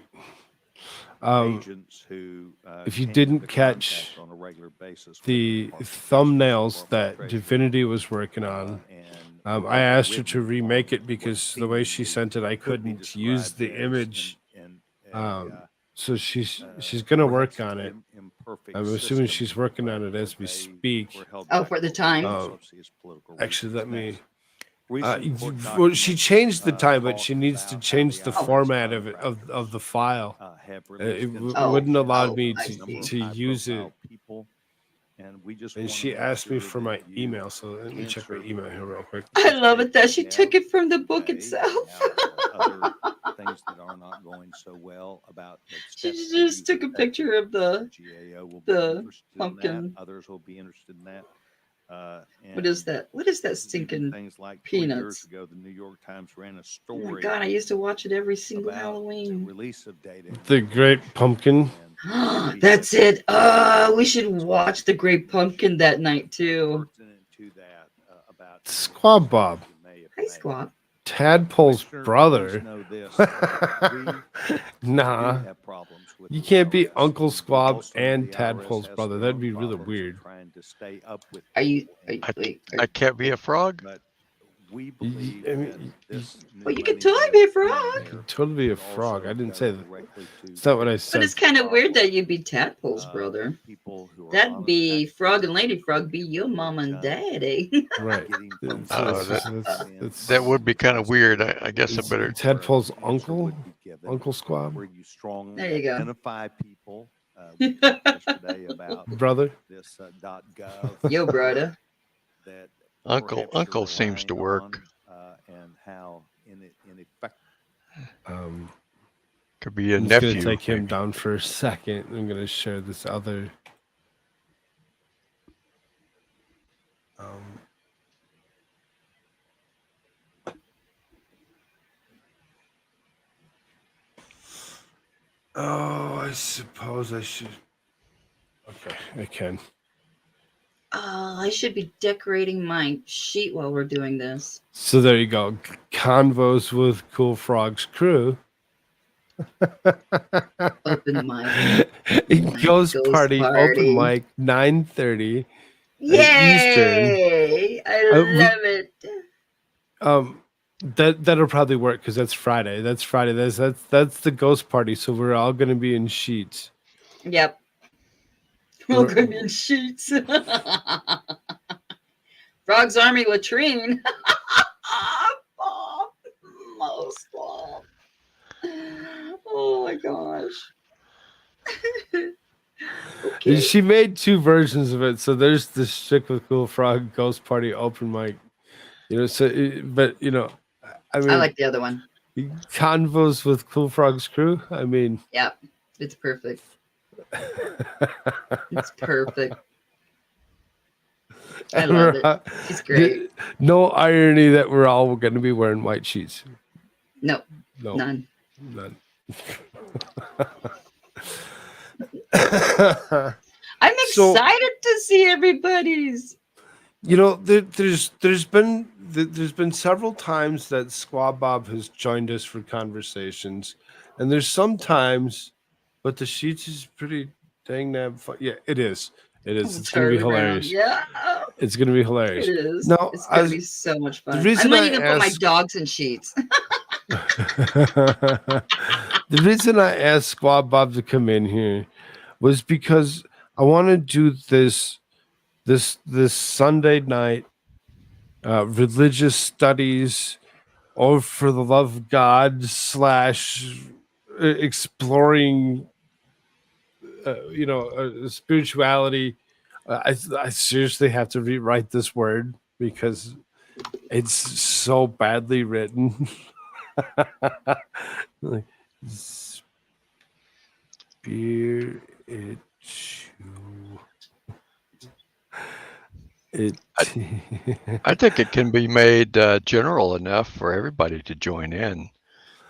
Agents who, if you didn't catch the thumbnails that Divinity was working on, I asked her to remake it because the way she sent it, I couldn't use the image. So she's gonna work on it. I'm assuming she's working on it as we speak. Oh, for the time. Actually, let me. Well, she changed the time, but she needs to change the format of the file. It wouldn't allow me to use it. And she asked me for my email, so let me check my email here real quick. I love it that she took it from the book itself. Things that are not going so well about She just took a picture of the pumpkin. Others will be interested in that. What is that? What is that stinking things like peanuts? years ago, the New York Times ran a Oh story. my God, I used to watch it every single about Halloween. the release of data. The Great Pumpkin. That's it. We should watch The Great Pumpkin that night too. Squab Bob. Hi, Squab. Tadpole's brother. Nah. You can't be Uncle Squab and Tadpole's brother. That'd be really weird. Are you? I can't be a frog. Well, Well, you could totally be a frog. could totally be a frog. I didn't say that. It's not what I said. But it's kind of weird that you'd be Tadpole's brother. That'd be Frog and Lady Frog be your mom and daddy. Right. That would be kind of weird. I guess I better. Tadpole's uncle? Uncle Squab? There you go. Identify people. Yesterday about Brother? this .gov. Yo, brother. That Uncle seems to work. And how in effect. Could be a I'm just nephew. gonna take him down for a second. I'm gonna share this other. Oh, I suppose I should. Okay, I can. Oh, I should be decorating my sheet while we're doing this. So there you go. Convos with Cool Frog's crew. Open mic. Ghost party, open mic, 9:30 Eastern. Yay! I love it. That'll probably work because that's Friday. That's Friday. That's the ghost party. So we're all gonna be in sheets. Yep. We're gonna be in sheets. Frog's Army latrine. Most of. Oh my gosh. Okay. She made two versions of it. So there's the Chick with Cool Frog ghost party open mic. You know, so but you know, I mean, I like the other one. Convos with Cool Frog's crew. I mean, Yep. It's perfect. It's perfect. I love it. It's great. No irony that we're all going to be wearing white sheets. No. No. None. None. I'm excited to see everybody's. You know, there's been several times that Squab Bob has joined us for conversations, and there's sometimes, but the sheets is pretty dang damn fun. Yeah, it is. It is. It's gonna be hilarious. Yeah. It's gonna be hilarious. It is. No, It's gonna be so much fun. The reason I might I even put my asked- dogs in sheets. The reason I asked Squab Bob to come in here was because I want to do this Sunday night religious studies, or for the love of God / exploring spirituality. I seriously have to rewrite this word because it's so badly written. Like, I think it can be made general enough for everybody to join in.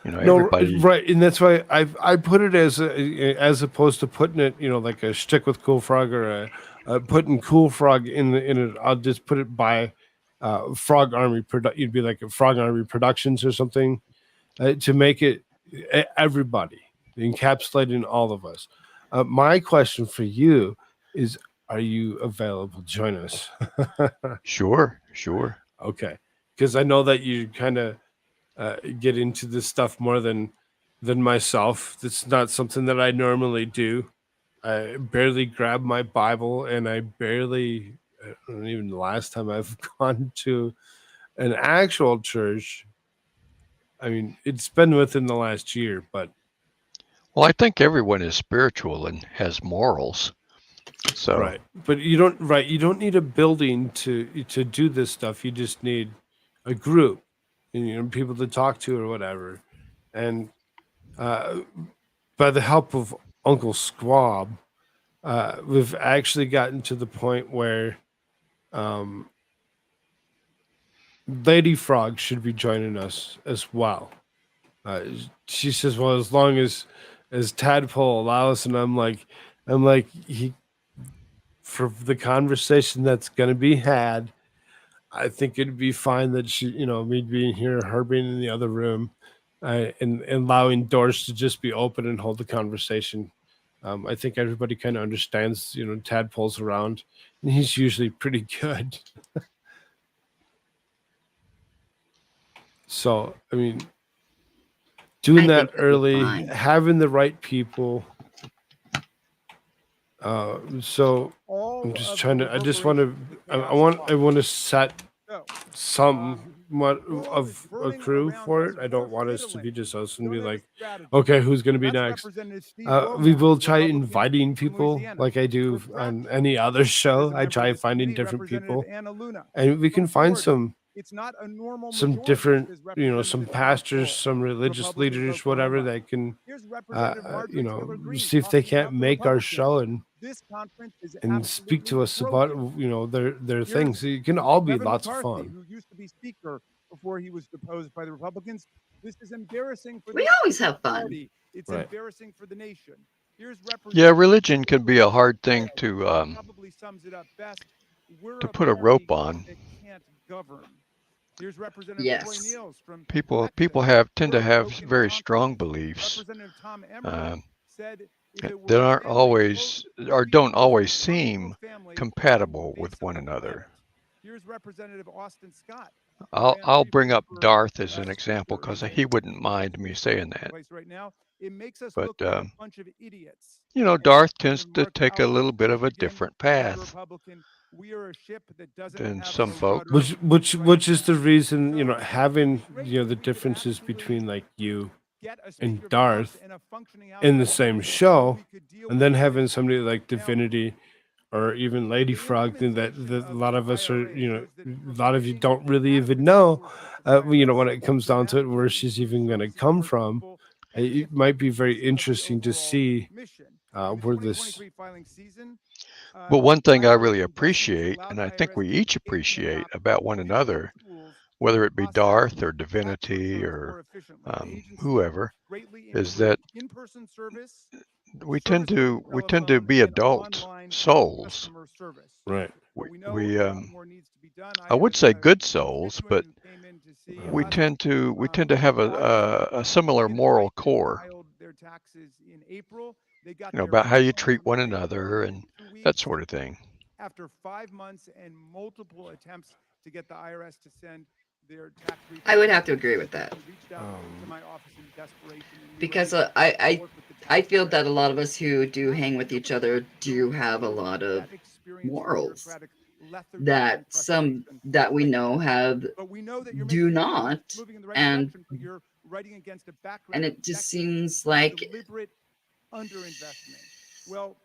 You know, No, everybody. right, and that's why I put it as opposed to putting it, like a Stick with Cool Frog or putting Cool Frog in it. I'll just put it by Frog Army You'd be like a Frog Army Productions or something to make it everybody, encapsulating all of us. My question for you is: are you available to join us? Sure. Okay, because I know that you kind of get into this stuff more than myself. That's not something that I normally do. I barely grab my Bible, and I barely, even the last time I've gone to an actual church. I mean, it's been within the last year, but Well, I think everyone is spiritual and has morals. So right. But you don't need a building to do this stuff. You just need a group, and people to talk to or whatever. And by the help of Uncle Squab, we've actually gotten to the point where Lady Frog should be joining us as well. She says, well, as long as Tadpole allows, and I'm like for the conversation that's going to be had, I think it'd be fine that she, me being here, her being in the other room, and allowing doors to just be open and hold the conversation. I think everybody kind of understands, Tadpole's around, and he's usually pretty good. So, I mean, doing that think that'd be early, fine. having the right people. So I'm just trying to. I just want to. I want to set somewhat of a crew for it. I don't want us to be just us and be like, okay, who's going to be next? We will try inviting people like I do on any other show. I try finding different people, and we can find some different, some pastors, some religious leaders, whatever, that can, see if they can't make our show and speak to us about, their things. It can all be lots of fun. Who used to be speaker before he was deposed by the Republicans. This is embarrassing for We the always have fun. party. It's Right. embarrassing for the nation. Here's Yeah, religion can be a hard thing to probably sums it up best. We're to a put a party rope on. that can't govern. Here's Representative Yes. Troy Niels from People tend to have very strong beliefs Representative Tom Emmer said if it were that a aren't family, always or don't always seem compatible with one another. here's Representative Austin Scott. I'll bring up Darth as an example because he wouldn't mind me saying that. Place right now, it makes us But look like a bunch of idiots. Darth tends to take a little bit of a different path Republican, we are a ship that doesn't than have some a folks. rudder. Which is the reason, having, the differences between like you and Darth in the same show, and then having somebody like Divinity or even Lady Frog that a lot of us are, a lot of you don't really even know, when it comes down to it, where she's even going to come from. It might be very interesting to see where this. But one thing I really appreciate, and I think we each appreciate about one another, whether it be Darth or Divinity or whoever, is that we tend to be adult souls. Right. I would say good souls, but we tend to have a similar moral core. About how you treat one another and that sort of thing. After 5 months and multiple attempts to get the IRS to send their tax returns, I would have to agree with that. reached out to my office in desperation, and we Because were able to work with the I feel that a lot of us who do hang with each other do have a lot of morals that we know have do not, and it just seems like underinvestment. Well,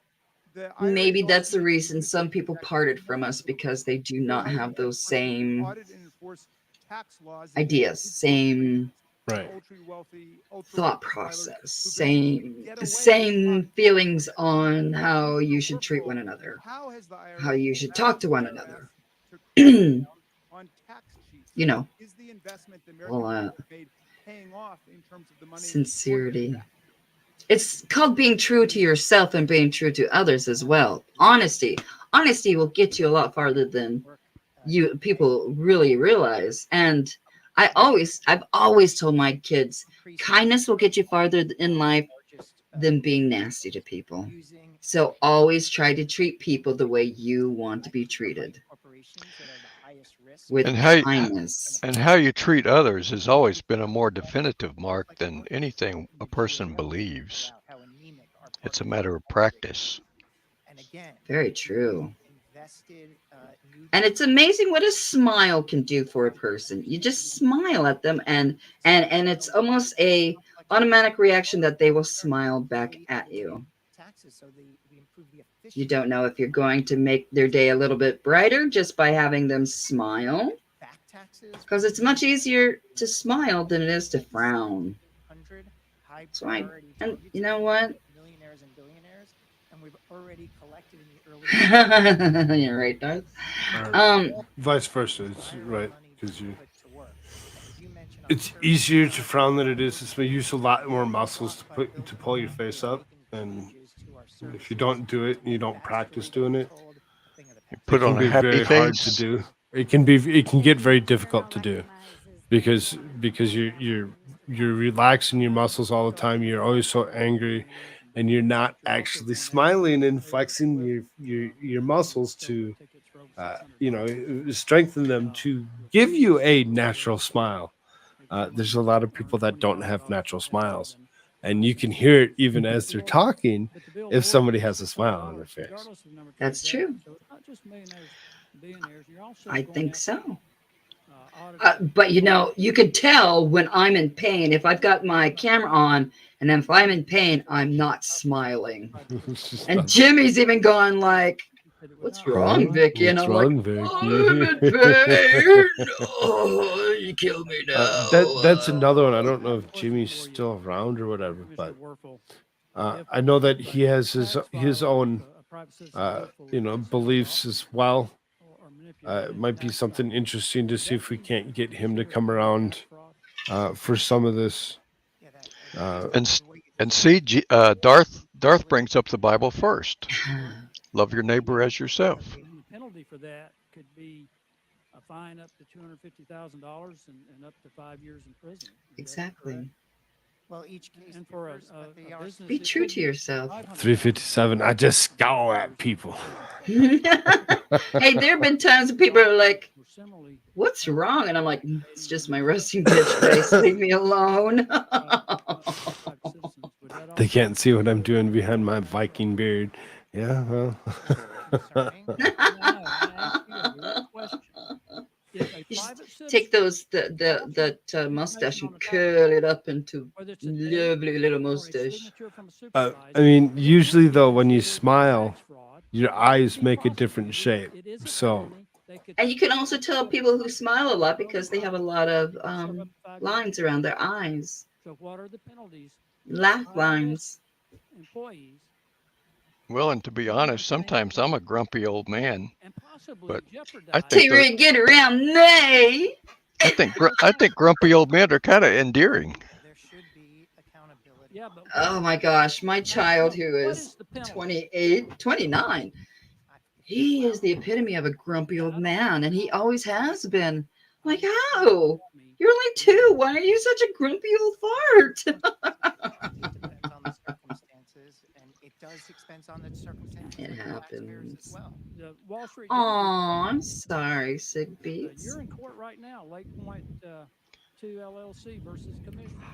the maybe that's the reason some people parted from us, because they do not have those same ideas, same thought process, same feelings on how you should treat one another, how you should talk to one another. All that sincerity. It's called being true to yourself and being true to others as well. Honesty will get you a lot farther than people really realize. And I've always told my kids, kindness will get you farther in life than being nasty to people. So always try to treat people the way you want to be treated, with kindness. And how you treat others has always been a more definitive mark than anything a person believes. It's a matter of practice. Very true. And it's amazing what a smile can do for a person. You just smile at them, and it's almost a automatic reaction that they will smile back at you. You don't know if you're going to make their day a little bit brighter just by having them smile, because it's much easier to smile than it is to frown. So and you know what? Millionaires and billionaires, and we've already collected in the early. You're right, Darth. Vice versa, it's right, because it's easier to frown than it is. You use a lot more muscles to pull your face up, and if you don't do it and you don't practice doing it, put it on can a be happy very hard to face. do. it can get very difficult to do because you're relaxing your muscles all the time. You're always so angry, and you're not actually smiling and flexing your muscles to strengthen them to give you a natural smile. There's a lot of people that don't have natural smiles, and you can hear it even as they're talking if somebody has a smile on their face. That's true. I think so. But you can tell when I'm in pain. If I've got my camera on, and then if I'm in pain, I'm not smiling. And Jimmy's even going like, "What's wrong, Vicky?" And What's I'm wrong, like, Vicky? "I'm in pain. Oh, you kill me now." That's another one. I don't know if Jimmy's still around or whatever, but I know that he has his own beliefs as well. It might be something interesting to see if we can't get him to come around for some of this. And see, Darth brings up the Bible first. Love your neighbor as yourself. And the penalty for that could be a fine up to $250,000 and up to 5 years in prison. Exactly. Well, each case And for a business, Be true to yourself. 357. I just scowl at people. Hey, there have been times when people are like, "What's wrong?" And I'm like, "It's just my resting bitch face. Leave me alone." They can't see what I'm doing behind my Viking beard. Yeah, well. You should take that mustache and curl it up into lovely little mustache. I mean, usually though, when you smile, your eyes make a different shape. So, And you can also tell people who smile a lot because they have a lot of lines around their eyes. So what are the penalties? Laugh lines. Employees Well, and to be honest, sometimes I'm a grumpy old man, but I Till think you get around me. I think grumpy old men are kind of endearing. Oh my gosh, my child who is 29, he is the epitome of a grumpy old man, and he always has been. I'm like, how? You're only 2. Why are you such a grumpy old fart? It happens. The Wall Street. Oh, I'm sorry, Sig Beats. You're in court right now, Lake Point 2 LLC versus Commissioner.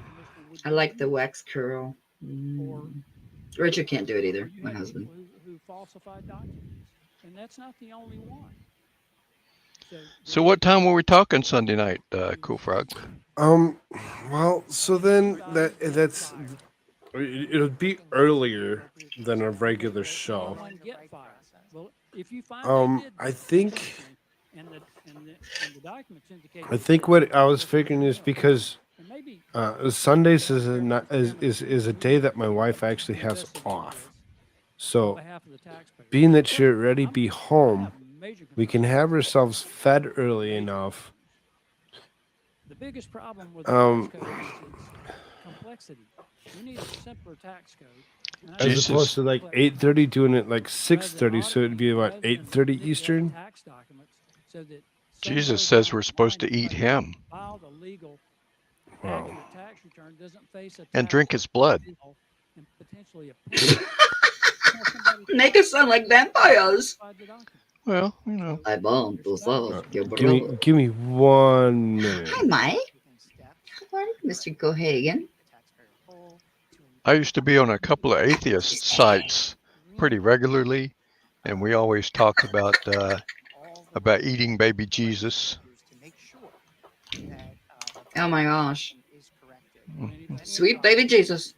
I like the wax curl. Richard can't do it either, my husband. Who falsified documents, and that's not the only one. So what time were we talking Sunday night, Cool Frog? Well, so then that's it'll be earlier than a regular show. I think what I was figuring is because Sundays is a day that my wife actually has off. So, being that she'll already be home, we can have ourselves fed early enough. The biggest problem with the tax code is complexity. We need a simpler tax code. As opposed to like 8:30, doing it like 6:30, so it'd be about 8:30 Eastern. Jesus says we're supposed to eat him Wow. and drink his blood. Make us sound like vampires. Well, you know. Give me 1 minute. Hi, Mike. How are you, Mr. Cohagen? I used to be on a couple of atheist sites pretty regularly, and we always talked about eating baby Jesus. Oh my gosh. Sweet baby Jesus.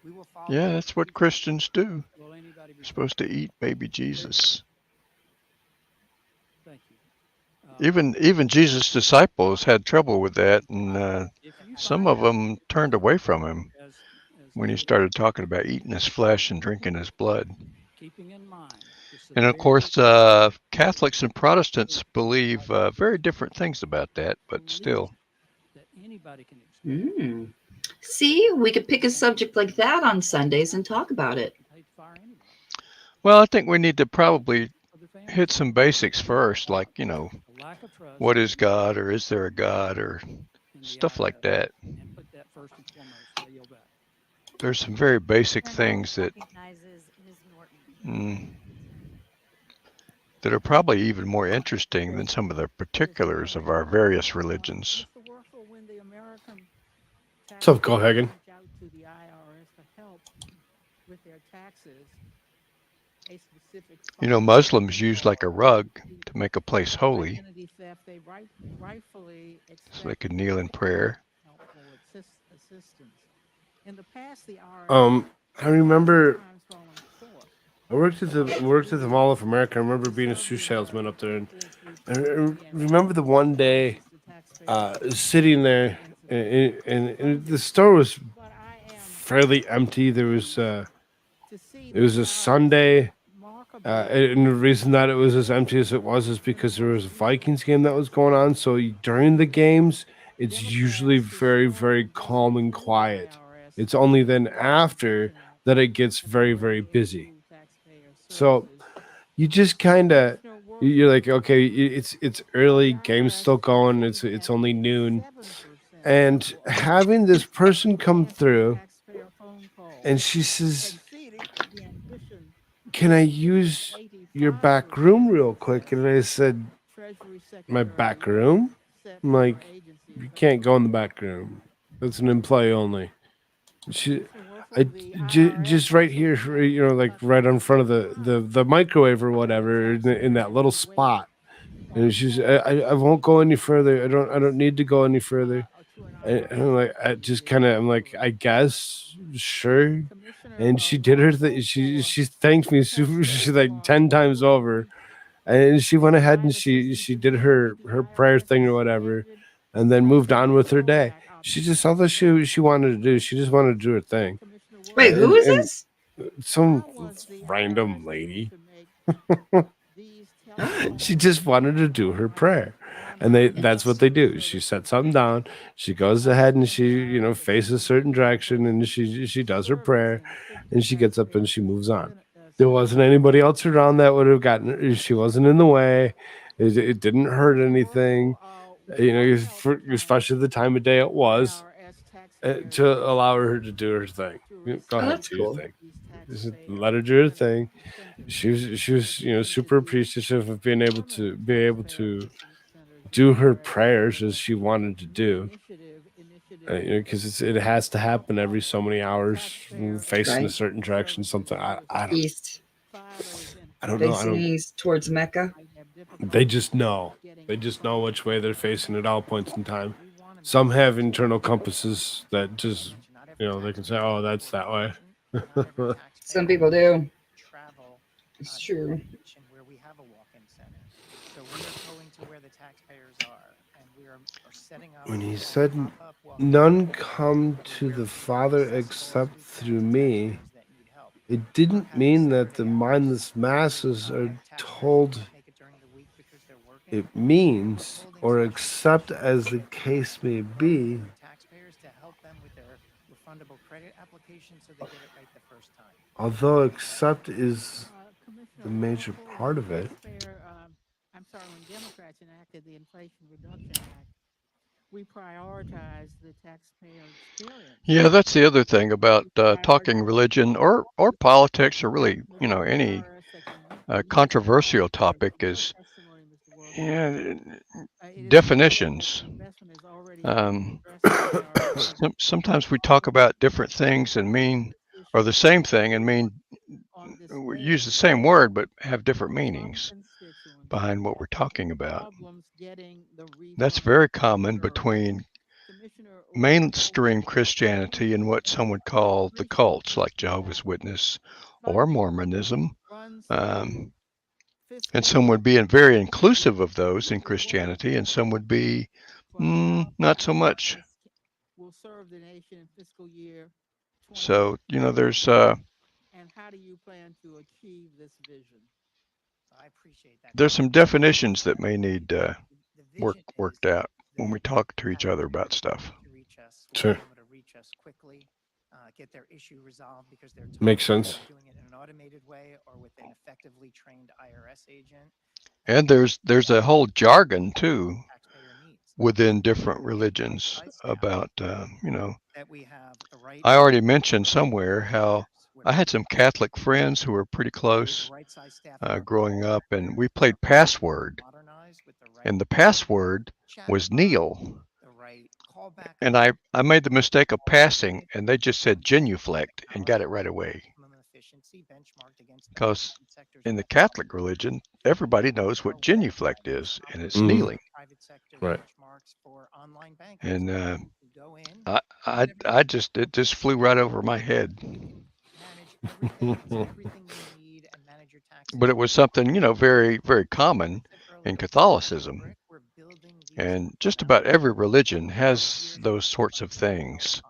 Yeah, that's what Christians do. You're supposed to eat baby Jesus. Even Jesus' disciples had trouble with that, and some of them turned away from him when he started talking about eating his flesh and drinking his blood. And of course, Catholics and Protestants believe very different things about that, but still. See, we could pick a subject like that on Sundays and talk about it. Well, I think we need to probably hit some basics first, like, what is God, or is there a God, or stuff like that. Put that first and foremost. I yield back. There's some very basic things that Recognizes Ms. Norton. that are probably even more interesting than some of the particulars of our various religions. What's up, Cohagen? Reach out to the IRS to help with their taxes. A specific You know, Muslims use like a rug to make a place holy, identity theft, they rightfully so they can kneel in prayer. helpful assistance. In the past, the IRS I remember I worked at the Mall of America. I remember being a shoe salesman up there, and I remember the one day sitting there, and the store was fairly empty. There was it was a Sunday, and the reason that it was as empty as it was is because there was a Vikings game that was going on. So during the games, it's usually very, very calm and quiet. It's only then after that it gets very, very busy. So you just kind of you're like, okay, it's early, game's still going, it's only noon, and having this person come through, and she says, "Can I use your back room real quick?" And I said, "My back room?" I'm like, "You can't go in the back room. That's an employee only." Just right here, you know, like right in front of the microwave or whatever, in that little spot. And she's, I won't go any further. I don't need to go any further. And I'm like, I'm like, I guess, sure. And she did her thing. She thanked me she's like 10 times over. And she went ahead and she did her prayer thing or whatever, and then moved on with her day. She just all that she wanted to do. She just wanted to do her thing. Wait, who is this? Some random lady. She just wanted to do her prayer, and that's what they do. She sets something down. She goes ahead and she, you know, faces a certain direction, and she does her prayer, and she gets up and she moves on. There wasn't anybody else around that would have gotten. She wasn't in the way. It didn't hurt anything. You know, especially the time of day it was, to allow her to do her thing. Go ahead, that's do your cool. thing. Just let her do her thing. She was, you know, super appreciative of being able to do her prayers as she wanted to do. You know, because it has to happen every so many hours, facing a Right. certain direction. Something I don't East. I don't know. I Facing don't. east towards Mecca. They just know. They just know which way they're facing at all points in time. Some have internal compasses that just, you know, they can say, "Oh, that's that way." Some people do. It's true. Where we have a walk-in center. So we are going to where the taxpayers are, and we are setting up. When he said, "None come to the Father except through me," it didn't mean that the mindless masses are told. It means, or except as the case may be, Taxpayers to help them with their refundable credit application so they get it right the first time. although accept is the major part of it. I'm sorry, when Democrats enacted the Inflation Reduction Act, we prioritized the taxpayer experience. Yeah, that's the other thing about talking religion or politics, or really, you know, any controversial topic is definitions. Sometimes we talk about different things and mean, or the same thing and mean, we use the same word but have different meanings behind what we're talking about. That's very common between mainstream Christianity and what some would call the cults, like Jehovah's Witness or Mormonism. And some would be very inclusive of those in Christianity, and some would be not so much. Will serve the nation in fiscal year. So, you know, there's And how do you plan to achieve this vision? I appreciate that. there's some definitions that may need worked out when we talk to each other about stuff. Sure. To reach us quickly, get their issue resolved because they're Makes sense. doing it in an automated way or with an effectively trained IRS agent. And there's a whole jargon too within different religions about, that we have the right I already mentioned somewhere how I had some Catholic friends who were pretty close growing up, and we played password, and the password was kneel. And I made the mistake of passing, and they just said genuflect and got it right away. Because in the Catholic religion, everybody knows what genuflect is, and it's kneeling. Right. And I just, it just flew right over my head. But it was something, very, very common in Catholicism. And just about every religion has those sorts of things.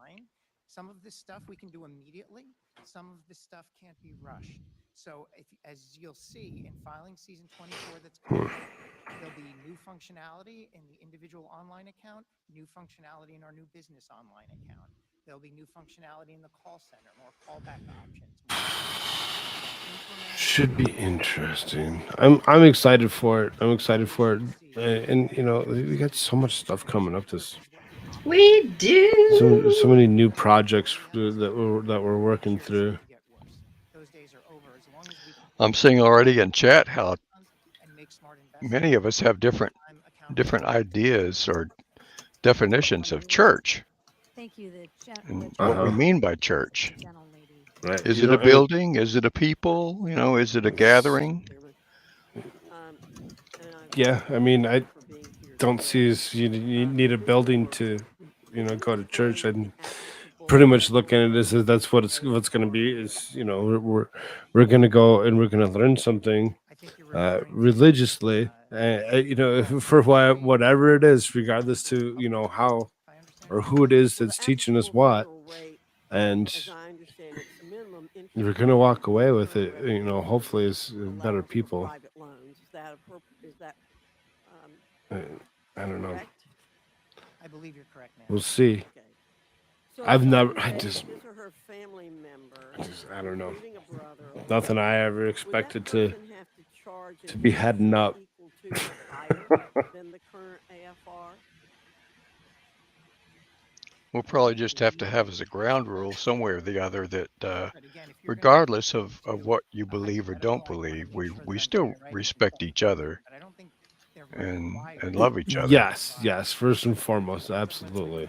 Some of this stuff we can do immediately. Some of this stuff can't be rushed. So as you'll see in filing season 24 that's coming, there'll be new functionality in the individual online account, new functionality in our new business online account. There'll be new functionality in the call center, more callback options. Should be interesting. I'm excited for it. I'm excited for it. And we got so much stuff coming up this. We do. So many new projects that we're working through. I'm seeing already in chat how many of us have different ideas or definitions of church. Thank you. And what we mean by church. Right. Is it a building? Is it a people? Is it a gathering? Yeah, I mean, I don't see as you need a building to, go to church. I'm pretty much looking at it as that's what's going to be. Is we're going to go and we're going to learn something religiously, for whatever it is, regardless to how or who it is that's teaching us what, and we're going to walk away with it. Hopefully, as better people. I don't know. I believe you're correct, ma'am. We'll see. I just, I don't know. Nothing I ever expected to be heading up. We'll probably just have to have as a ground rule somewhere or the other that regardless of what you believe or don't believe, we still respect each other and love each other. Yes. First and foremost, absolutely.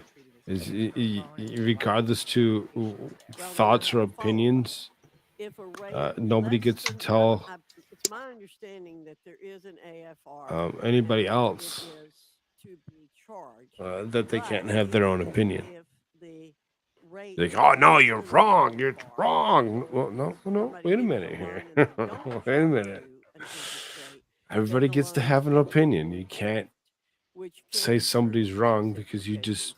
Regardless to thoughts or opinions, nobody gets to tell It's my understanding that there is an AFR. Anybody else that they can't have their own opinion. Like, oh no, you're wrong. You're wrong. Well, no. Wait a minute here. Wait a minute. Everybody gets to have an opinion. You can't say somebody's wrong because you just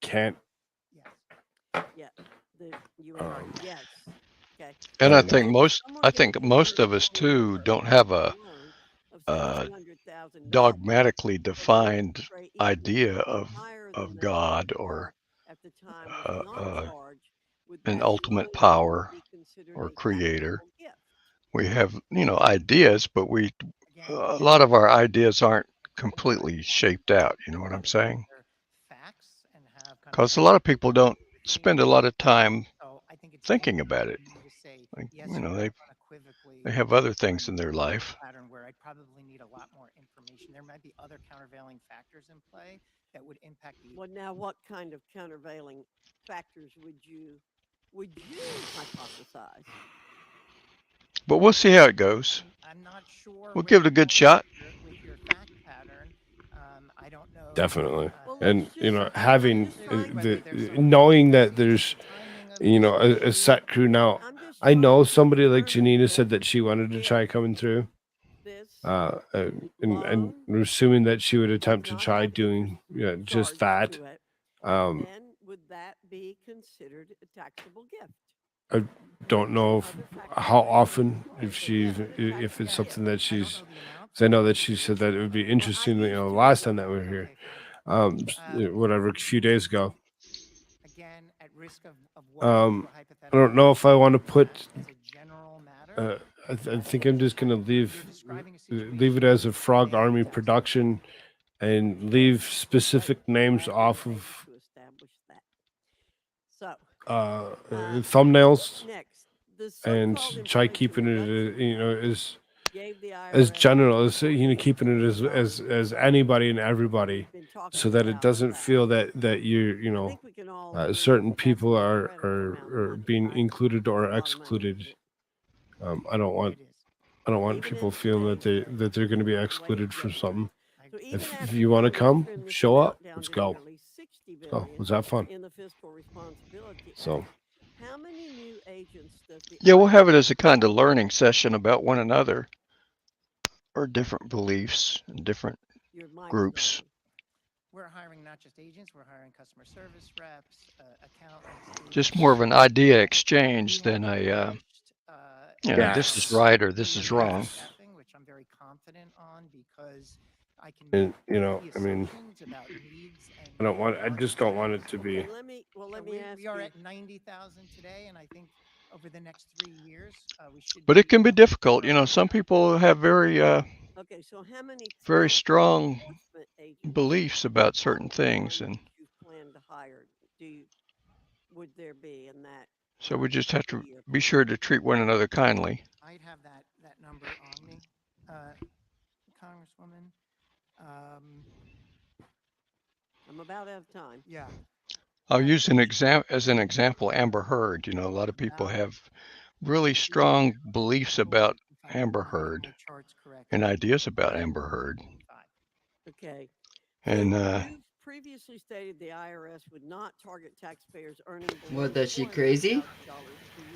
can't. And I think most of us too don't have a dogmatically defined idea of God or an ultimate power or creator. We have ideas, but a lot of our ideas aren't completely shaped out. You know what I'm saying? Because a lot of people don't spend a lot of time thinking about it. Like, they have other things in their life. Where I probably need a lot more information. There might be other countervailing factors in play that would impact the. Well, now, what kind of countervailing factors would you hypothesize? But we'll see how it goes. I'm not sure. We'll give it a good shot. With your fact pattern, I don't know. Definitely, and having knowing that there's a set crew now. I know somebody like Janina said that she wanted to try coming through. And we're assuming that she would attempt to try doing just that. Then would that be considered a taxable gift? I don't know how often, if it's something that she's. Because I know that she said that it would be interesting. Last time that we were here, whatever, a few days ago. Again, at risk of I don't know if I want to put. I think I'm just gonna leave it as a Frog Army production and leave specific names off of to establish that. So, thumbnails, next, the and so-called try keeping it, as general as keeping it as anybody and everybody, so that it doesn't feel that certain people are being included or excluded. I don't want people feeling that they're going to be excluded from something. If you want to come, show up. Let's go. So let's have fun. in the Fiscal Responsibility So. Act. How many new agents does the Yeah, we'll have it as a kind of learning session about one another or different beliefs and different groups. We're hiring not just agents, we're hiring customer service reps, accountants. Just more of an idea exchange than a, this is right or this is wrong. Which I'm very confident on because I can And I mean, I just don't want it to be. Let me ask we are you. at 90,000 today, and I think over the next 3 years, we should. But it can be difficult. Some people have very Okay, so how many very strong enforcement agents beliefs about certain things, and you plan to hire? Would there be in that? so we just have to be sure to treat one another kindly. I'd have that number on me, Congresswoman. I'm about out of time. Yeah. I'll use as an example Amber Heard. A lot of people have really strong beliefs about Amber Heard and ideas about Amber Heard. Okay. And You previously stated the IRS would not target taxpayers earning. What, that she crazy?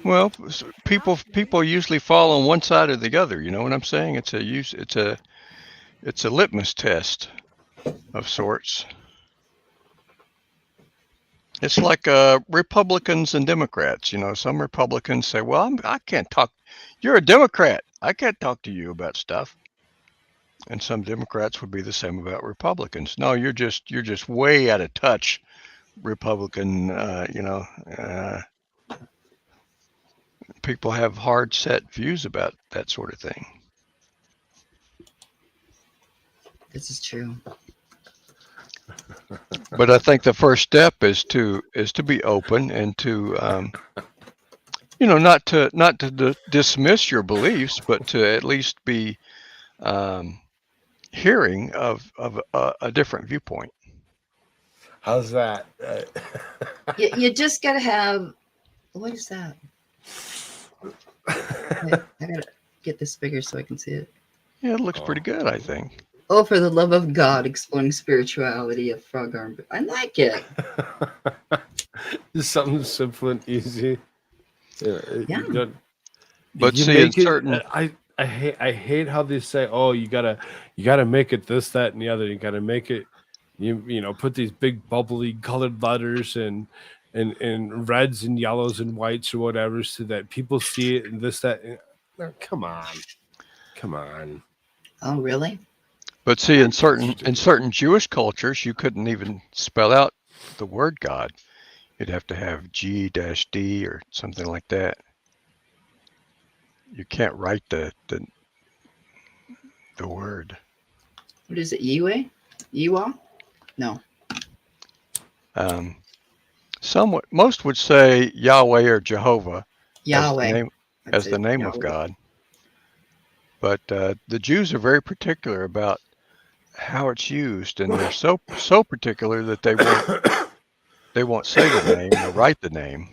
well, people usually fall on one side or the other. You know what I'm saying? It's a litmus test of sorts. It's like Republicans and Democrats. Some Republicans say, "Well, I can't talk. You're a Democrat. I can't talk to you about stuff." And some Democrats would be the same about Republicans. No, you're just way out of touch, Republican. People have hard set views about that sort of thing. This is true. But I think the first step is to be open and to not to dismiss your beliefs, but to at least be hearing of a different viewpoint. How's that? You just gotta have. What is that? Wait, I gotta get this bigger so I can see it. Yeah, it looks pretty good, I think. Oh, for the love of God, exploring spirituality of frog arm. I like it. Just something simple and easy. Yeah. But you see, make in it- certain I hate how they say, "Oh, you gotta make it this, that, and the other. You gotta make it, put these big bubbly colored letters and reds and yellows and whites or whatever, so that people see it and this, that." No, come on. Oh, really? But see, in certain Jewish cultures, you couldn't even spell out the word God. You'd have to have G-D or something like that. You can't write the word. What is it? Yue? Iwa? No. Most would say Yahweh or Jehovah Yahweh. as the name of God. But the Jews are very particular about how it's used, and they're so particular that they won't say the name or write the name.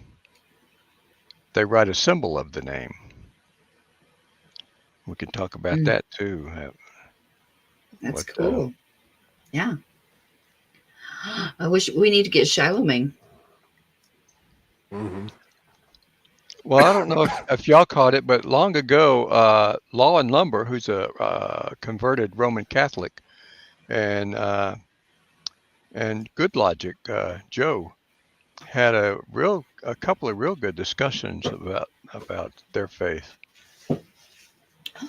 They write a symbol of the name. We can talk about that too. That's cool. Yeah. I wish we need to get Shiloh. Mm-hmm. Well, I don't know if y'all caught it, but long ago, Law and Lumber, who's a converted Roman Catholic, and Good Logic, Joe, had a couple of real good discussions about their faith.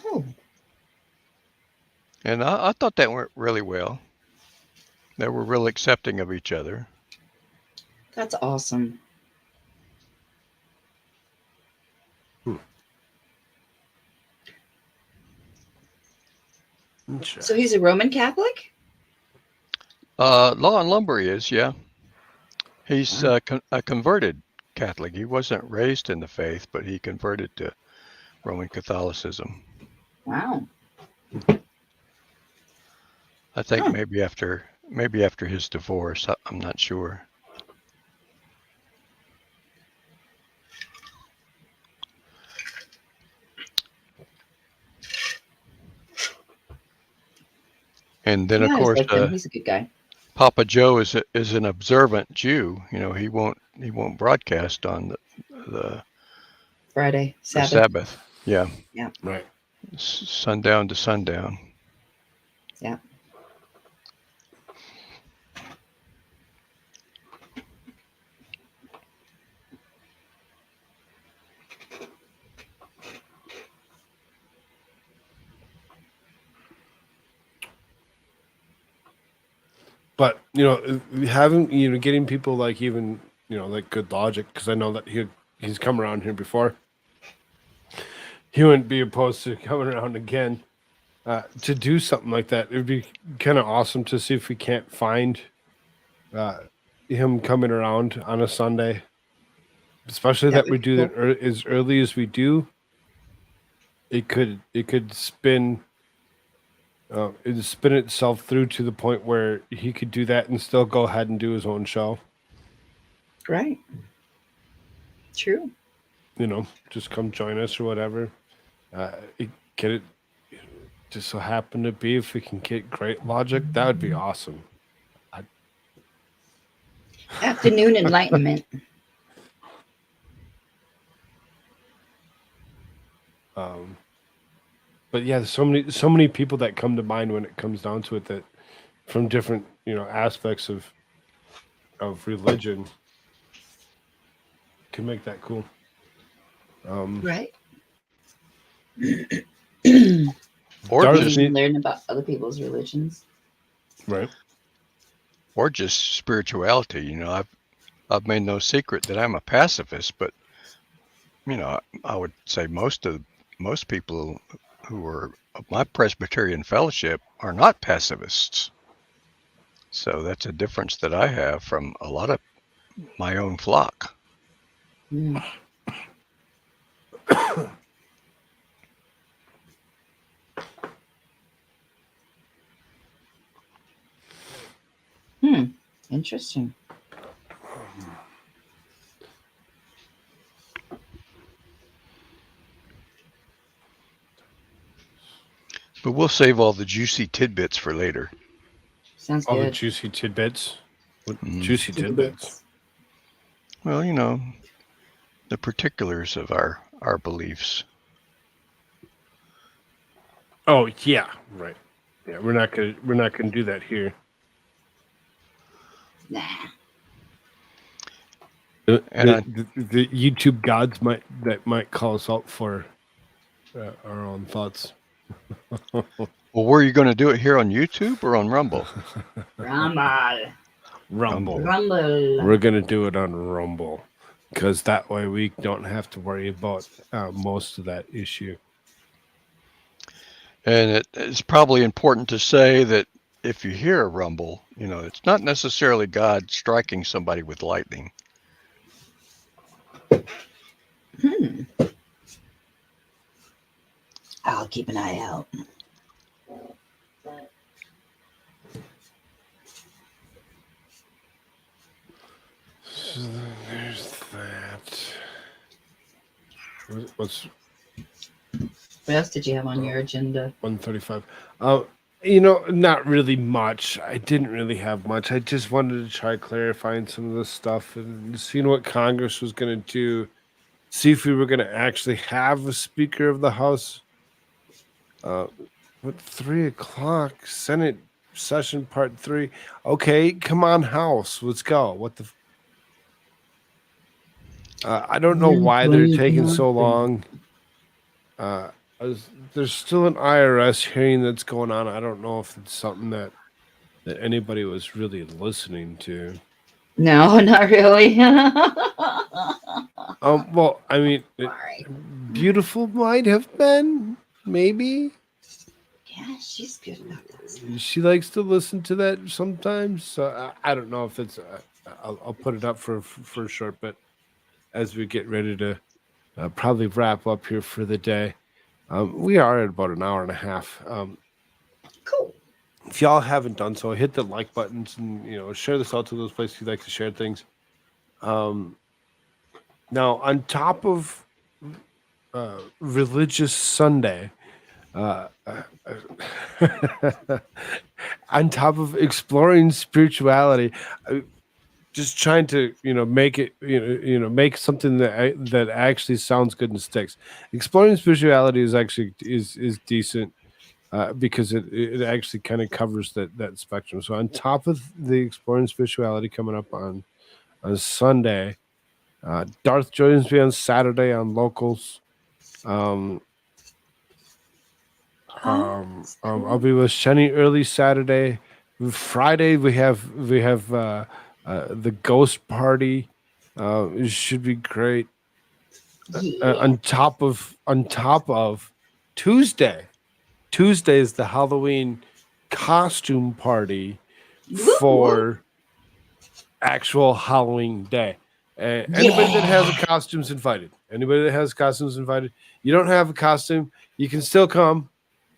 Oh. And I thought that went really well. They were real accepting of each other. That's awesome. So he's a Roman Catholic? Law and Lumber is, yeah. He's a converted Catholic. He wasn't raised in the faith, but he converted to Roman Catholicism. Wow. I think maybe after his divorce. I'm not sure. And then, of Yeah, I course, like him. He's a good guy. Papa Joe is an observant Jew. You know, he won't broadcast on the Friday, the Sabbath. Yeah, Yeah. Right. Sundown to sundown. Yeah. But getting people like even like Good Logic, because I know that he's come around here before. He wouldn't be opposed to coming around again to do something like that. It would be kind of awesome to see if we can't find him coming around on a Sunday, especially that we do that as early as we do. It could spin. It'd spin itself through to the point where he could do that and still go ahead and do his own show. Right. True. Just come join us or whatever. Get it. Just so happen to be if we can get Great Logic, that would be awesome. Afternoon enlightenment. But yeah, there's so many people that come to mind when it comes down to it, that from different aspects of religion can make that cool. Right. Or Darth just learn about other people's religions. Right. Or just spirituality. I've made no secret that I'm a pacifist, but I would say most people who are of my Presbyterian fellowship are not pacifists. So that's a difference that I have from a lot of my own flock. Mm. Interesting. But we'll save all the juicy tidbits for later. Sounds All the good. juicy tidbits. What juicy tidbits? Well, the particulars of our beliefs. Oh yeah, right. Yeah, we're not gonna do that here. Nah. The YouTube gods might call us out for our own thoughts. Well, were you going to do it here on YouTube or on Rumble? Rumble. Rumble. We're gonna do it on Rumble, because that way we don't have to worry about most of that issue. And it's probably important to say that if you hear a rumble, it's not necessarily God striking somebody with lightning. I'll keep an eye out. So there's that. What's What else did you have on your agenda? 135? Not really much. I didn't really have much. I just wanted to try clarifying some of this stuff and seeing what Congress was going to do. See if we were going to actually have a Speaker of the House. 3 o'clock, Senate session part 3. Okay, come on, House. Let's go. What the... I don't know why they're taking so long. There's still an IRS hearing that's going on. I don't know if it's something that anybody was really listening to. No, not really. Well, I mean, Beautiful might have been, maybe. Yeah, she's good about this. she likes to listen to that sometimes. So I don't know if it's. I'll put it up for a short bit as we get ready to probably wrap up here for the day. We are at about an hour and a half. Cool. If y'all haven't done so, hit the like buttons and share this out to those places you like to share things. Now, on top of Religious Sunday, on top of exploring spirituality, just trying to make it make something that actually sounds good and sticks. Exploring spirituality is actually is decent. Because it actually kind of covers that spectrum. So on top of the Exploring Spirituality coming up on Sunday, Darth joins me on Saturday on Locals. I'll be with Sheni early Saturday. Friday we have the Ghost Party. It should be great. On top of Tuesday. Tuesday is the Halloween costume party for actual Halloween day. Anybody that has a costume's invited. Anybody that has costumes invited. You don't have a costume, you can still come,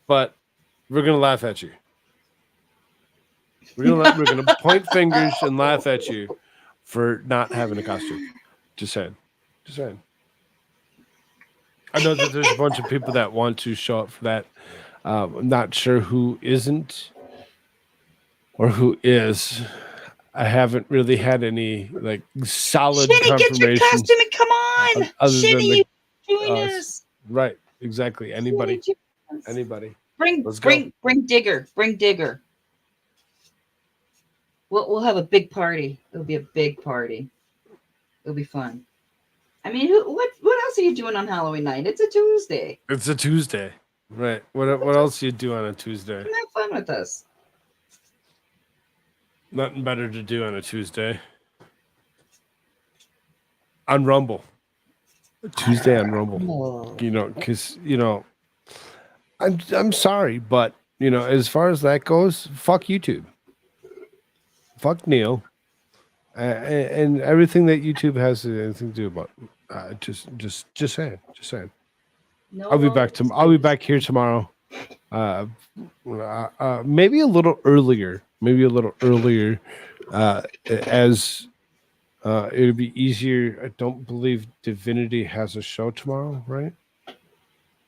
but we're gonna laugh at you. We're gonna point fingers and laugh at you for not having a costume. Just saying. I know that there's a bunch of people that want to show up for that. I'm not sure who isn't or who is. I haven't really had any solid Shinny, get your confirmation. costume and come on. Shinny, you join us. Right, exactly. Anybody. Bring Let's go. bring Digger. Bring Digger. We'll have a big party. It'll be a big party. It'll be fun. I mean, what else are you doing on Halloween night? It's a Tuesday. It's a Tuesday. Right. What else do you do on a Tuesday? Come have fun with us. Nothing better to do on a Tuesday. On Rumble. Tuesday on Rumble. Because I'm sorry, but as far as that goes, fuck YouTube. Fuck Neil. And everything that YouTube has anything to do about. Just saying. No, I'll be back here tomorrow. Maybe a little earlier. As it'll be easier. I don't believe Divinity has a show tomorrow, right?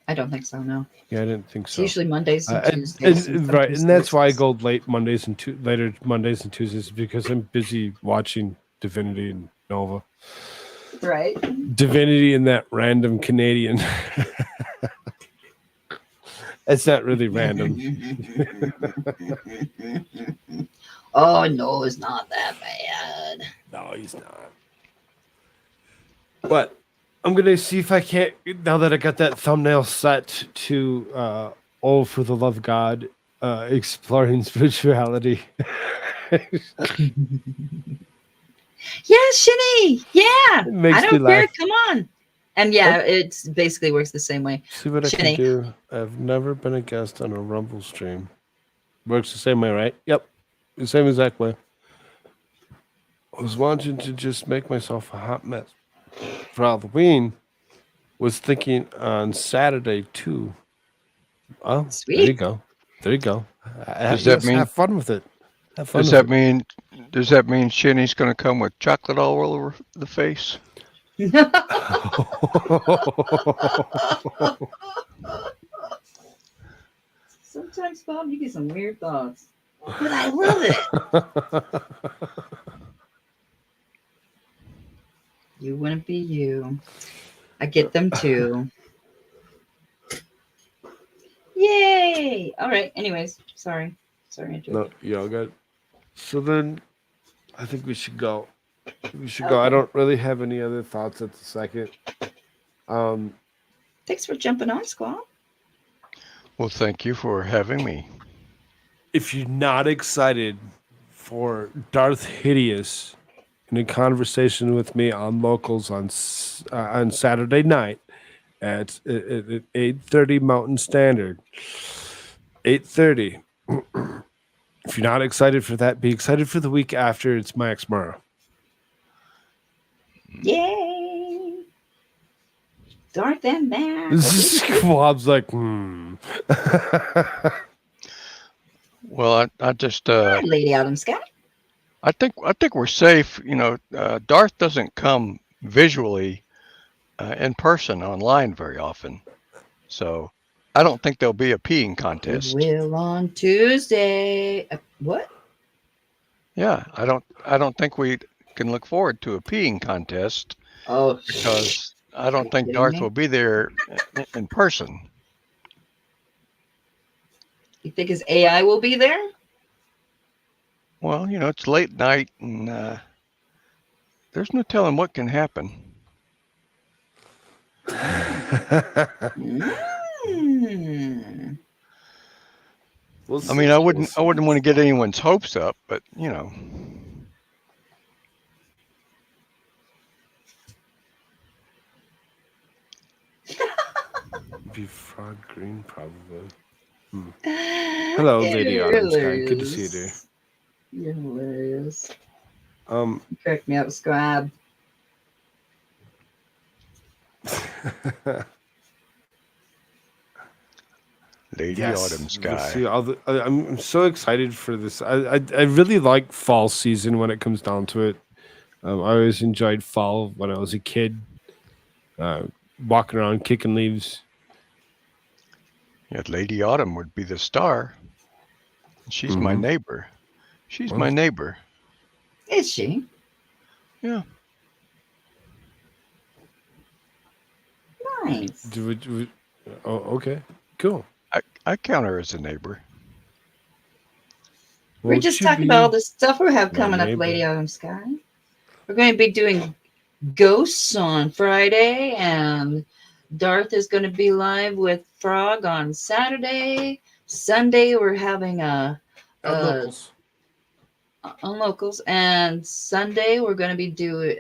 I don't think so. No. Yeah, I didn't think It's so. usually Mondays and Tuesdays. Right, and that's why I go later Mondays and Tuesdays because I'm busy watching Divinity and Nova. Right. Divinity and that random Canadian. It's not really random. Oh no, it's not that bad. No, he's not. But I'm gonna see if I can't, now that I got that thumbnail set to "Oh, for the Love of God," exploring spirituality. Yeah, Shinny. Yeah. It makes I me don't care. laugh. Come on. And yeah, it basically works the same way. See what I Shinny. can do. I've never been a guest on a Rumble stream. Works the same way, right? Yep. The same exact way. I was wanting to just make myself a hot mess for Halloween. Was thinking on Saturday too. Oh, Sweet. There you go. Does that mean- have fun with it? Have fun Does with that mean Shinny's going to come with chocolate all over the face? Sometimes, Bob, you get some weird thoughts, but I love it. You wouldn't be you. I get them too. Yay! All right. Anyways, sorry. No, you all good. So then, I think we should go. I Okay. don't really have any other thoughts at the second. Thanks for jumping on, Squall. Well, thank you for having me. If you're not excited for Darth Hideous in a conversation with me on Locals on Saturday night at 8:30 Mountain Standard, 8:30. if you're not excited for that, be excited for the week after. It's Max Mara. Yay! Darth and Max. Bob's like, Well, I just Lady Autumn Sky. I think we're safe. You know, Darth doesn't come visually in person online very often, so I don't think there'll be a peeing contest. Will on Tuesday. What? Yeah, I don't think we can look forward to a peeing contest. Oh, because I don't think kidding Darth me? will be there in person. You think his AI will be there? Well, you know, it's late night and there's no telling what can happen. I mean, I wouldn't want to get anyone's hopes up, but you know. Be frog green, probably. Hello, Lady Autumn Sky. Good to see you, dear. You're hilarious. You crack me up, Scribe. Lady Autumn Sky. See, I'm so excited for this. I really like fall season when it comes down to it. I always enjoyed fall when I was a kid, walking around kicking leaves. Yeah, Lady Autumn would be the star. She's my neighbor. She's my neighbor. Is she? Yeah. Nice. Oh, okay. Cool. I count her as a neighbor. We're just talking about all the stuff we have coming up, Lady Autumn Sky. We're going to be doing Ghosts on Friday, and Darth is going to be live with Frog on Saturday. Sunday, we're having on locals, and Sunday we're going to be doing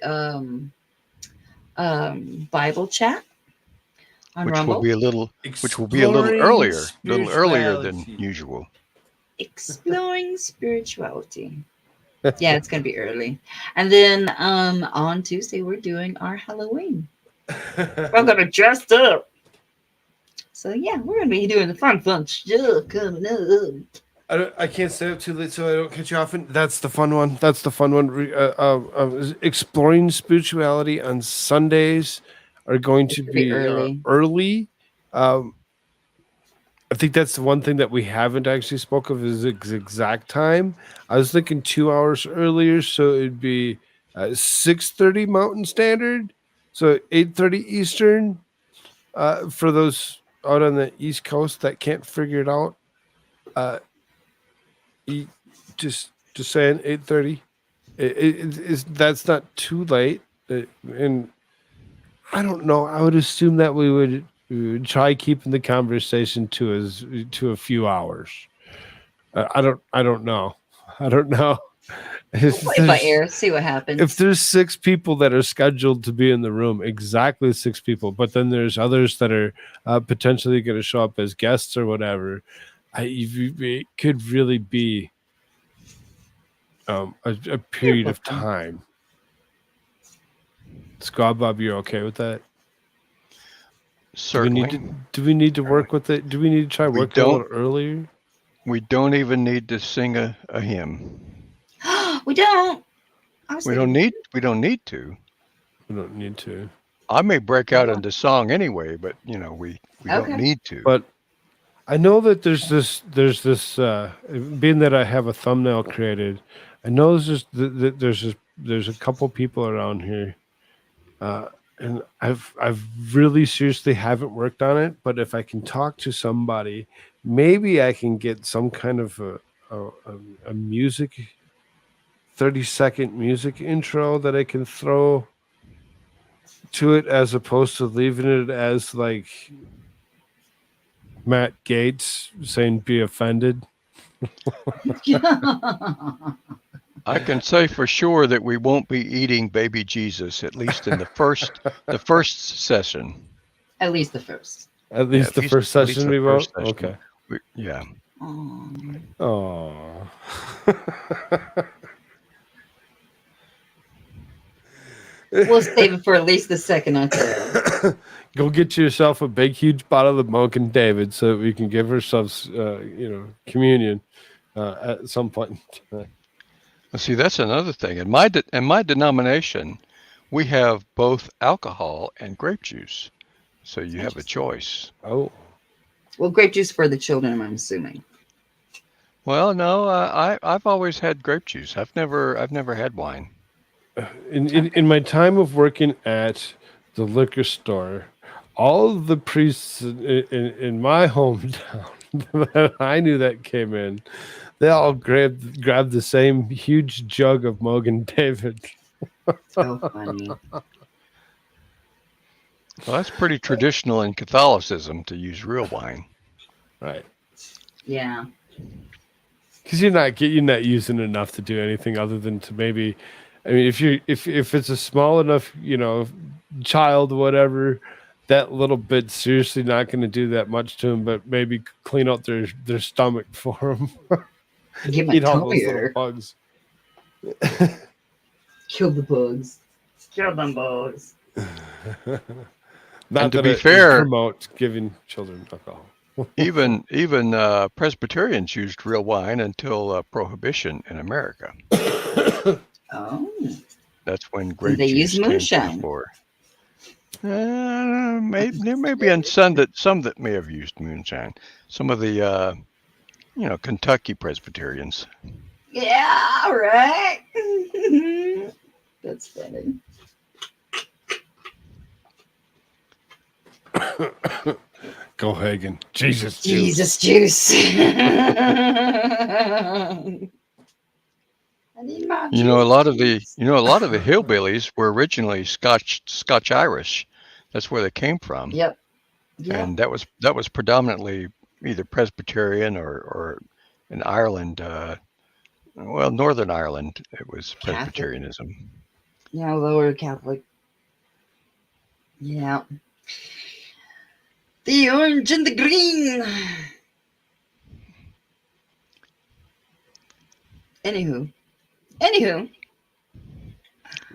Bible chat on Which Rumble. will be a little earlier than usual. Exploring spirituality. Yeah, it's gonna be early. And then on Tuesday we're doing our Halloween. I'm gonna dress up. So yeah, we're gonna be doing the fun stuff coming up. I can't stay up too late so I don't catch you off. That's the fun one. That's the fun one. Exploring spirituality on Sundays are going to be early. I think that's the one thing that we haven't actually spoke of is the exact time. I was thinking 2 hours earlier, so it'd be 6:30 Mountain Standard, so 8:30 Eastern. For those out on the East Coast that can't figure it out, just saying 8:30. That's not too late, and I don't know. I would assume that we would try keeping the conversation to a few hours. I don't know. Play it by ear, see what happens. If there's 6 people that are scheduled to be in the room, exactly 6 people, but then there's others that are potentially going to show up as guests or whatever, it could really be a period of time. Squad Bob, you're okay with that? Certainly. Do we need to work with it? Do we need to try working a little earlier? We don't even need to sing a hymn. We don't. We don't need to. We don't need to. I may break out into song anyway, but you know, we don't need to. But I know that there's this being that I have a thumbnail created, I know there's a couple people around here. And I've really seriously haven't worked on it, but if I can talk to somebody, maybe I can get some kind of a music 30-second music intro that I can throw to it, as opposed to leaving it as like Matt Gaetz saying "be offended." I can say for sure that we won't be eating baby Jesus, at least in the first session. At least the first. At least the first session we won't. Okay. Yeah. Oh. We'll save it for at least the second or third. Go get yourself a big, huge bottle of Moken David so that we can give ourselves, communion at some point in time. Well, see, that's another thing. In my denomination, we have both alcohol and grape juice, so you have a choice. Oh. Well, grape juice for the children, I'm assuming. Well, no, I've always had grape juice. I've never had wine. In my time of working at the liquor store, all of the priests in my hometown that I knew that came in, they all grabbed the same huge jug of Mogen David. So funny. Well, that's pretty traditional in Catholicism to use real wine. Right. Yeah. Because you're not using enough to do anything other than to maybe, I mean, if it's a small enough, child, whatever, that little bit seriously not going to do that much to them, but maybe clean out their stomach for them. Get my Eat all those toy. little bugs. Kill the bugs. Kill them bugs. Not And to that be I fair- promote giving children alcohol. Even Presbyterians used real wine until Prohibition in America. Oh. That's when grape They juice use came to the moonshine. fore. There may be some that may have used moonshine. Some of the Kentucky Presbyterians. Yeah, right. That's funny. Go Hagen. Jesus juice. Jesus juice. I need my A lot of the juice. a lot of the hillbillies were originally Scotch Irish. That's where they came from. Yep. Yep. And that was predominantly either Presbyterian or in Ireland. Northern Ireland, it was Catholic. Presbyterianism. Yeah, lower Catholic. Yeah. The orange and the green. Anywho.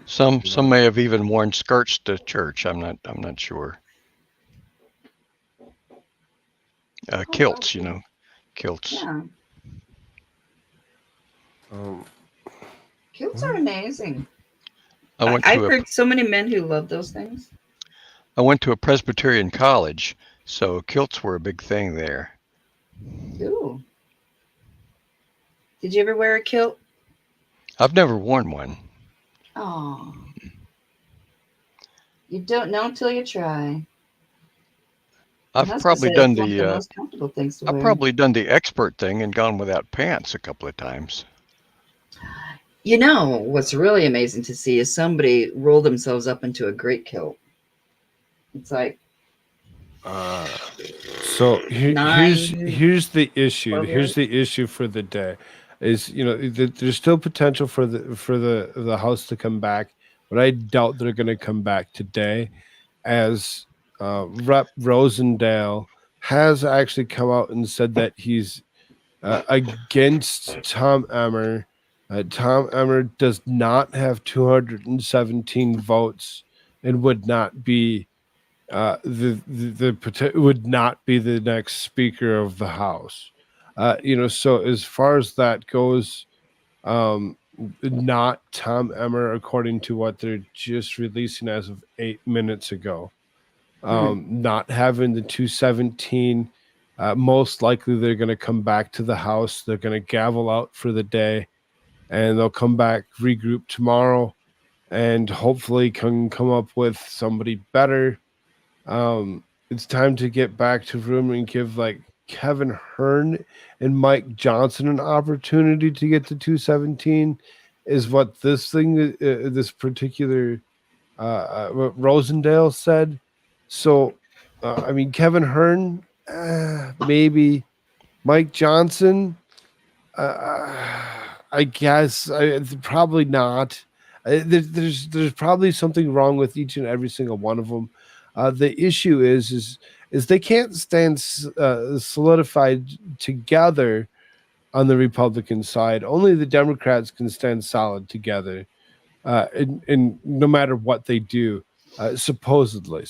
Some may have even worn skirts to church. I'm not sure. Kilts, kilts. Yeah. Um, Kilts are amazing. I've I've heard so many men who love those things. I went to a Presbyterian college, so kilts were a big thing there. Ooh. Did you ever wear a kilt? I've never worn one. Oh. You don't know until you try. My I've husband probably said done it's one of the the most comfortable things to I've wear. probably done the expert thing and gone without pants a couple of times. What's really amazing to see is somebody roll themselves up into a great kilt. It's like So Nine, here's the issue. 12 Here's the issue for the day. Is there's still potential for the House to come back, but I doubt they're going to come back today, as Rep. Rosendale has actually come out and said that he's against Tom Emmer. Tom Emmer does not have 217 votes and would not be would not be the next Speaker of the House. So as far as that goes, not Tom Emmer, according to what they're just releasing as of 8 minutes ago. Not having the 217, most likely they're going to come back to the House. They're going to gavel out for the day, and they'll come back, regroup tomorrow, and hopefully can come up with somebody better. It's time to get back to room and give Kevin Hearn and Mike Johnson an opportunity to get to 217 is what this thing, this particular what Rosendale said. So, Kevin Hearn, maybe. Mike Johnson, I guess probably not. There's probably something wrong with each and every single one of them. The issue is is they can't stand solidified together on the Republican side. Only the Democrats can stand solid together, and no matter what they do. Supposedly.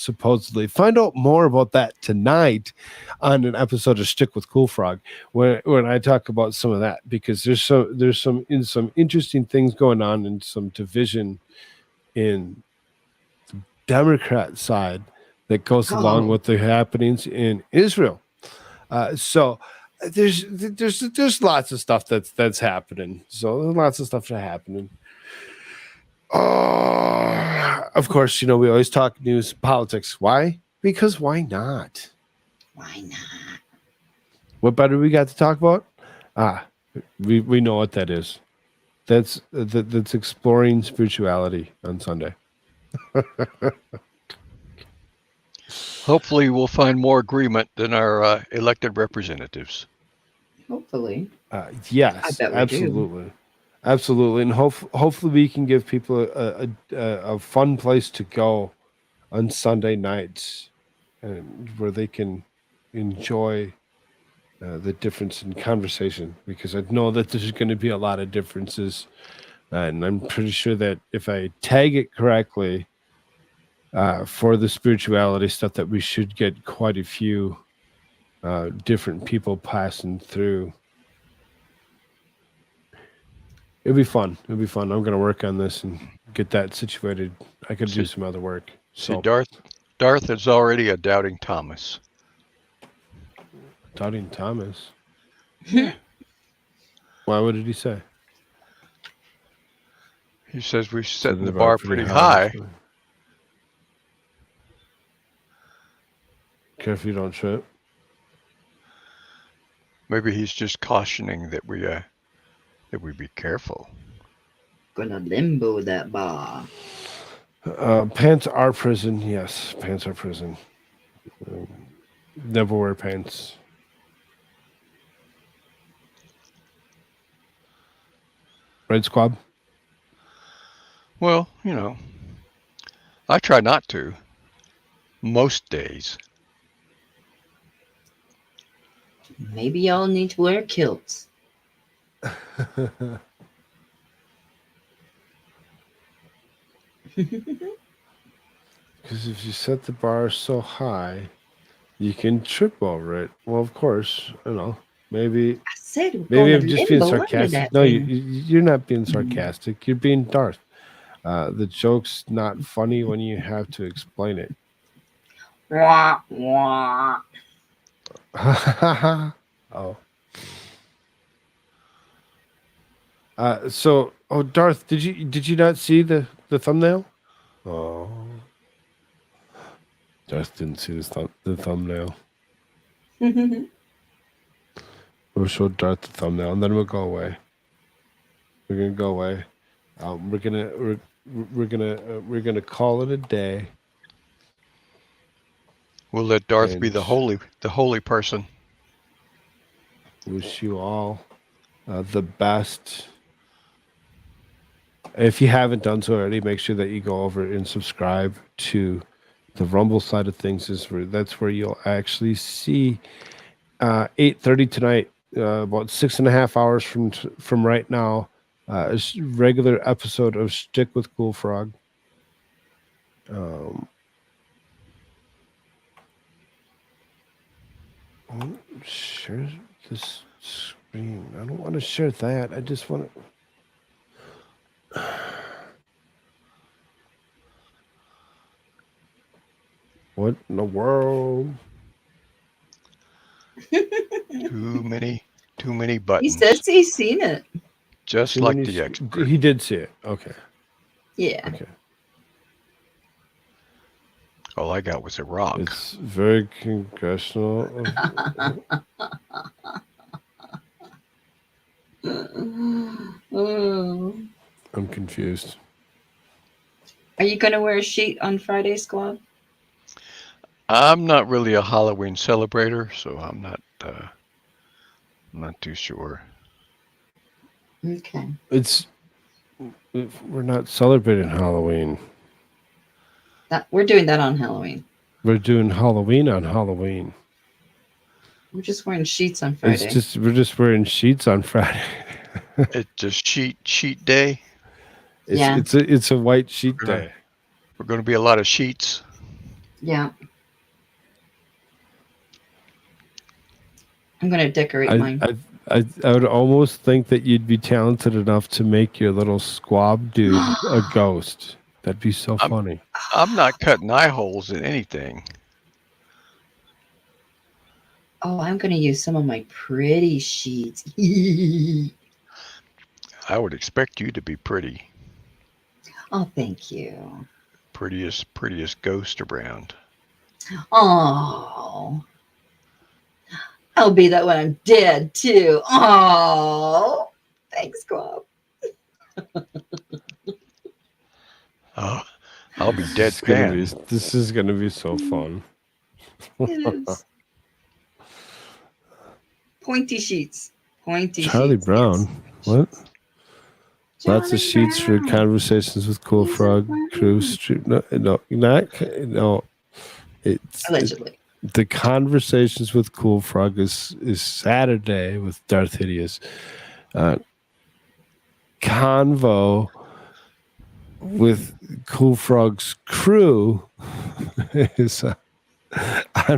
Find out more about that tonight on an episode of Stick with Cool Frog, when I talk about some of that, because there's some interesting things going on, and some division in the Democrat side that goes along with the happenings in Israel. So there's lots of stuff that's happening. So there's lots of stuff that's happening. Of course, we always talk news, politics. Why? Because why not? Why not? What better we got to talk about? We know what that is. That's exploring spirituality on Sunday. Hopefully, we'll find more agreement than our elected representatives. Hopefully. Yes, I bet we absolutely. Absolutely, and hopefully we can give people a fun place to go on Sunday nights, and where they can enjoy the difference in conversation. Because I know that there's going to be a lot of differences, and I'm pretty sure that if I tag it correctly for the spirituality stuff, that we should get quite a few different people passing through. It'll be fun. I'm going to work on this and get that situated. I could do some other work. See, So Darth is already a doubting Thomas. Doubting Thomas. Why? What did he say? He says we're setting the bar pretty high. Careful you don't trip. Maybe he's just cautioning that we be careful. Gonna limbo that bar. Pants are prison. Yes, pants are prison. Never wear pants. Red Squad? Well, I try not to. Most days. Maybe y'all need to wear kilts. Because if you set the bar so high, you can trip over it. Well, of course, maybe. I said maybe I'm just being sarcastic. No, you're not being sarcastic. You're being Darth. The joke's not funny when you have to explain it. Wah, wah. Oh. So, Darth, did you not see the thumbnail? Oh, Darth didn't see the thumbnail. We'll show Darth the thumbnail, and then we'll go away. We're gonna go away. We're gonna call it a day. We'll let Darth be the holy person. Wish you all the best. If you haven't done so already, make sure that you go over and subscribe to the Rumble side of things. That's where you'll actually see 8:30 tonight, about 6.5 hours from right now, a regular episode of Stick with Cool Frog. Share this screen. I don't want to share that. I just want to. What in the world? Too many buttons. He says he's seen it. Just Too like many the expert. He did see it. Okay. Yeah. Okay. All I got was a rock. It's very congressional. Oh. I'm confused. Are you going to wear a sheet on Friday, Squad? I'm not really a Halloween celebrator, so I'm not too sure. Okay. We're not celebrating Halloween. We're doing that on Halloween. We're doing Halloween on Halloween. We're just wearing sheets on Friday. We're just wearing sheets on Friday. It's just sheet day. It's a white sheet day. We're going to be a lot of sheets. Yeah. I'm going to decorate mine. I would almost think that you'd be talented enough to make your little squab dude a ghost. That'd be so funny. I'm not cutting eye holes in anything. Oh, I'm going to use some of my pretty sheets. I would expect you to be pretty. Oh, thank you. Prettiest ghost around. Oh. I'll be that when I'm dead, too. Oh. Thanks, Squab. Oh, I'll be dead. This is gonna be so fun. It is. Pointy sheets. Pointy Charlie sheets. Brown. What? Lots Charlie of sheets for Brown. conversations with Cool Frog Crew. No. It's Allegedly. the conversations with Cool Frog is Saturday with Darth Hideous. Convo with Cool Frog's crew is on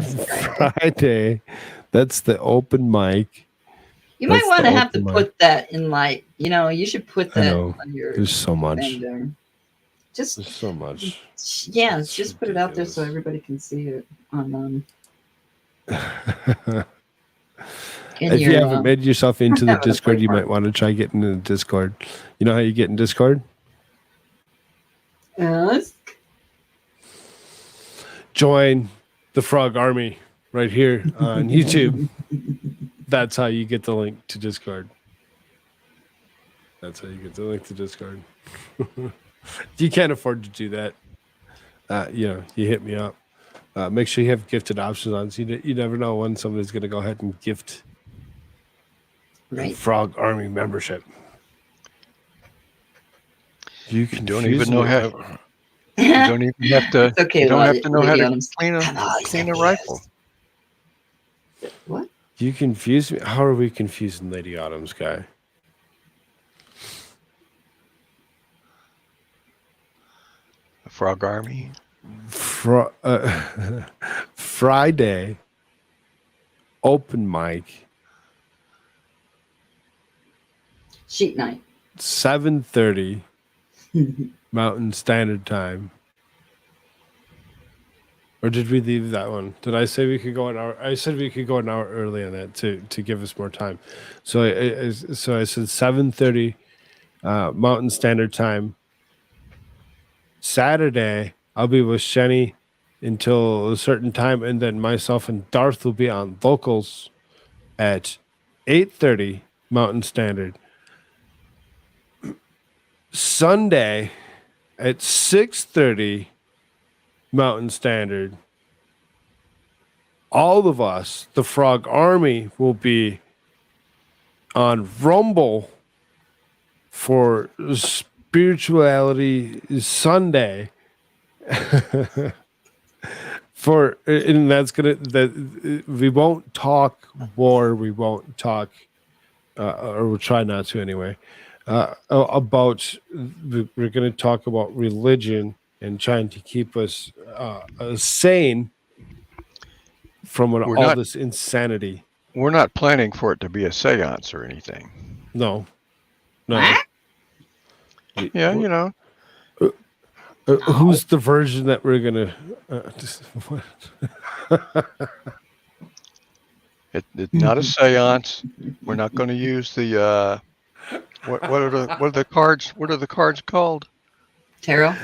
Friday. That's the open mic. You might want to have to open mic. put that in, like, you should put I that know. on your There's so much. thing there. There's so much. Yeah, just put it out there so everybody can see it on If you haven't made yourself into the Discord, you might want to try getting in the Discord. You know how you get in Discord? Yes. Join the Frog Army right here on YouTube. That's how you get the link to Discord. That's how you get the link to Discord. If you can't afford to do that, you hit me up. Make sure you have gifted options on. So you never know when somebody's going to go ahead and gift Frog Army membership. You don't even know how. You don't even have to. It's okay, you don't have to know how Lady to Adams. clean a rifle. What? You confuse me. How are we confusing Lady Autumn's guy? The Frog Army. Friday open mic. Sheet night. 7:30 Mountain Standard Time. Or did we leave that one? Did I say we could go an hour? I said we could go an hour early on that to give us more time. So I said 7:30 Mountain Standard Time. Saturday, I'll be with Shenny until a certain time, and then myself and Darth will be on vocals at 8:30 Mountain Standard. Sunday at 6:30 Mountain Standard. All of us, the Frog Army, will be on Rumble for Spirituality Sunday. And that's that we won't talk war, we won't talk or we'll try not to anyway. About we're going to talk about religion and trying to keep us sane from this insanity. We're not planning for it to be a seance or anything. No. Yeah, you know. Who's the version that we're gonna? It's not a seance. We're not going to use the what are the cards? What are the cards called? Tarot.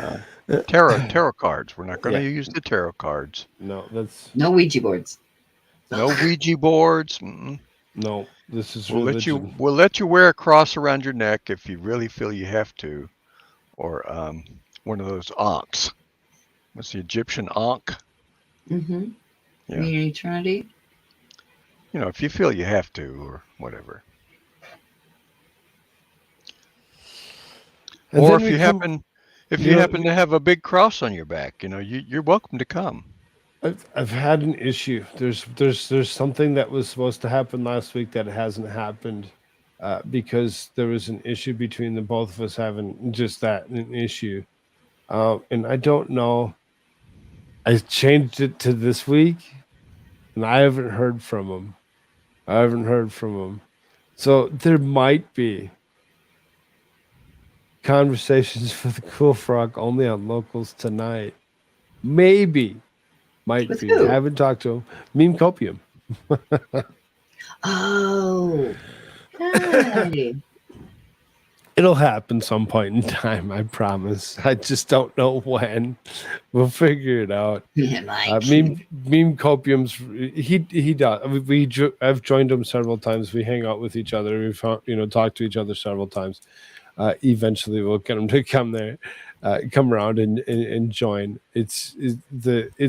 Tarot cards. We're not going to use the tarot cards. No, that's no Ouija boards. No Ouija boards. Mm-mm. No, this is We'll religion. let you wear a cross around your neck if you really feel you have to, or one of those ankhs. What's the Egyptian ankh? Mm-hmm. Yeah. Community Trinity. You know, if you feel you have to, or whatever. And Or then if we you come- happen, if you you know- happen to have a big cross on your back, you know, you're welcome to come. I've had an issue. There's something that was supposed to happen last week that hasn't happened because there was an issue between the both of us having just that an issue, and I don't know. I changed it to this week, and I haven't heard from him. So there might be conversations with Cool Frog only on locals tonight. Maybe. Might With be. who? Haven't talked to him. Meme Copium. Oh. Hey. It'll happen some point in time, I promise. I just don't know when. We'll figure it out. Yeah, like Meme Copium's he does. I've joined him several times. We hang out with each other. We've talked to each other several times. Eventually, we'll get him to come there, come around and join. It's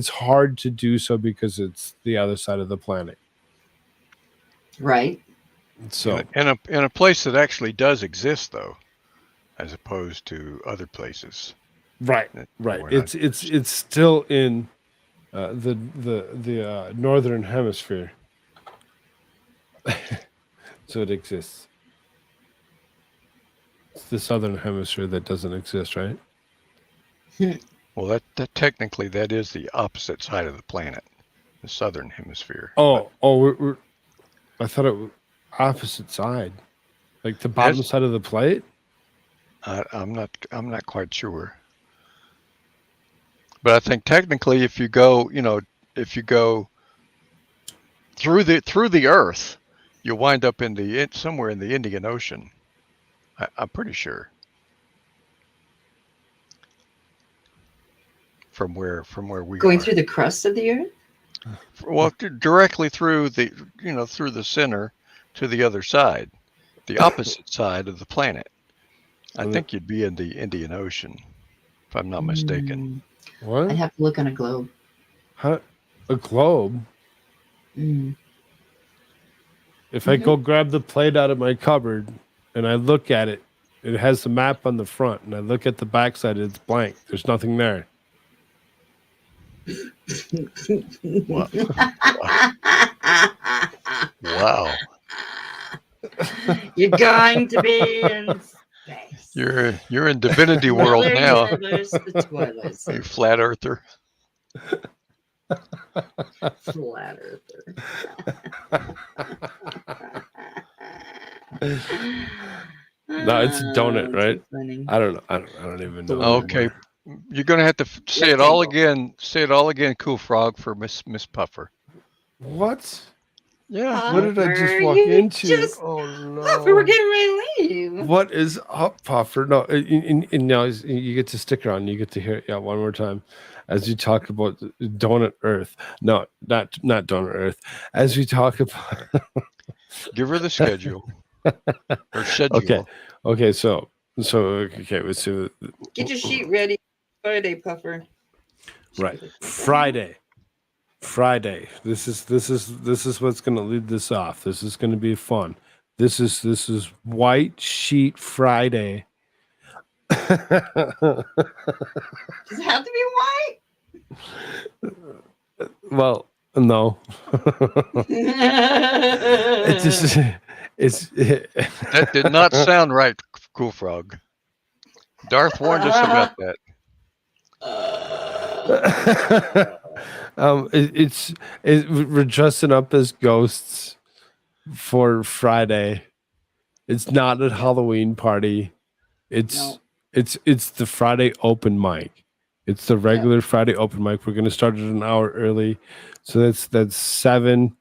hard to do so because it's the other side of the planet. Right. So in a place that actually does exist, though, as opposed to other places. Right. It's still in the northern hemisphere, so it exists. It's the southern hemisphere that doesn't exist, right? Well, that technically that is the opposite side of the planet, the southern hemisphere. We're I thought it was opposite side, like the bottom side of the plate. I'm not quite sure, but I think technically, if you go through the Earth, you'll wind up somewhere in the Indian Ocean. I'm pretty sure. From where we Going are. through the crust of the Earth? Well, directly through through the center to the other side, the opposite side of the planet. I think you'd be in the Indian Ocean, if I'm not mistaken. What? I have to look on a globe. Huh? A globe? Mm. If I go grab the plate out of my cupboard and I look at it, it has the map on the front, and I look at the backside, it's blank. There's nothing there. Wow. You're going to be in space. You're in Divinity World Another now. universe, the Twilight Zone. You flat earther. Flat earther. No, it's a donut, right? Funny. I don't know. I don't even know. Okay, you're gonna have to say it all again. Say it all again, Cool Frog, for Miss Puffer. What? Yeah. What did I just Puffer, walk you into? just- Oh no! Puffer, we're getting ready to leave. What is up, Puffer? No, and now you get to stick around. You get to hear it one more time as you talk about Donut Earth. No, not Donut Earth. As we talk about. Give her the schedule. Or schedule. Okay. So let's see. Get your sheet ready. Friday, Puffer. Right, Friday. This is what's going to lead this off. This is going to be fun. This is White Sheet Friday. Does it have to be white? Well, no. That did not sound right, Cool Frog. Darth warned us about that. We're dressing up as ghosts for Friday. It's not a Halloween party. It's the Friday open mic. It's the regular Friday open mic. We're gonna start it an hour early, so that's 7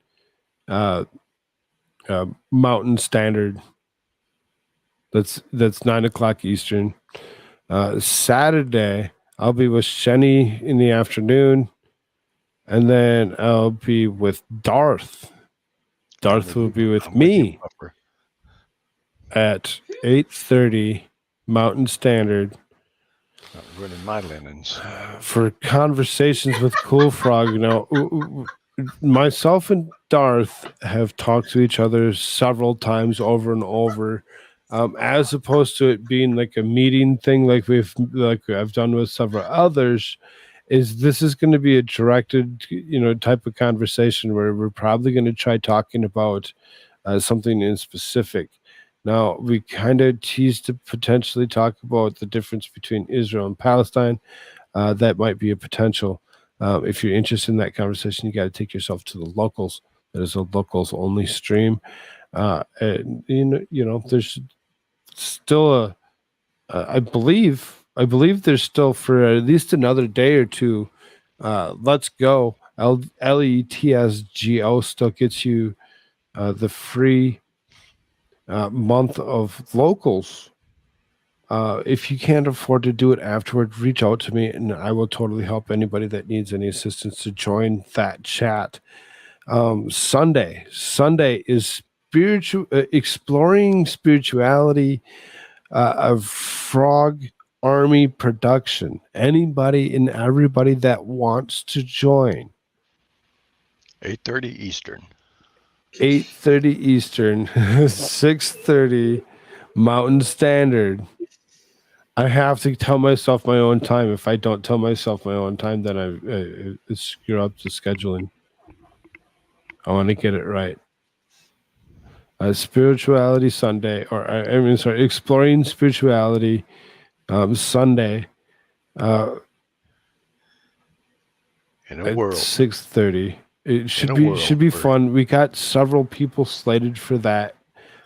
Mountain Standard. That's 9:00 Eastern. Saturday, I'll be with Shenny in the afternoon, and then I'll be with Darth. Darth will be with me at 8:30 Mountain Standard Running my linens. for conversations with Cool Frog. Myself and Darth have talked to each other several times over and over. As opposed to it being like a meeting thing, like I've done with several others, is this is going to be a directed, type of conversation where we're probably going to try talking about something in specific. Now, we kind of teased to potentially talk about the difference between Israel and Palestine. That might be a potential. If you're interested in that conversation, you got to take yourself to the locals. That is a locals only stream. And, there's still I believe there's still for at least another day or two. Let's Go. LETSGO still gets you the free month of locals. If you can't afford to do it afterward, reach out to me and I will totally help anybody that needs any assistance to join that chat. Sunday is exploring spirituality of Frog Army production. Anybody and everybody that wants to join. 8:30 Eastern. 8:30 Eastern, 6:30 Mountain Standard. I have to tell myself my own time. If I don't tell myself my own time, then I screw up the scheduling. I want to get it right. Spirituality Sunday, Exploring Spirituality Sunday. In a at world. 6:30. It should be fun. We got several people slated for that.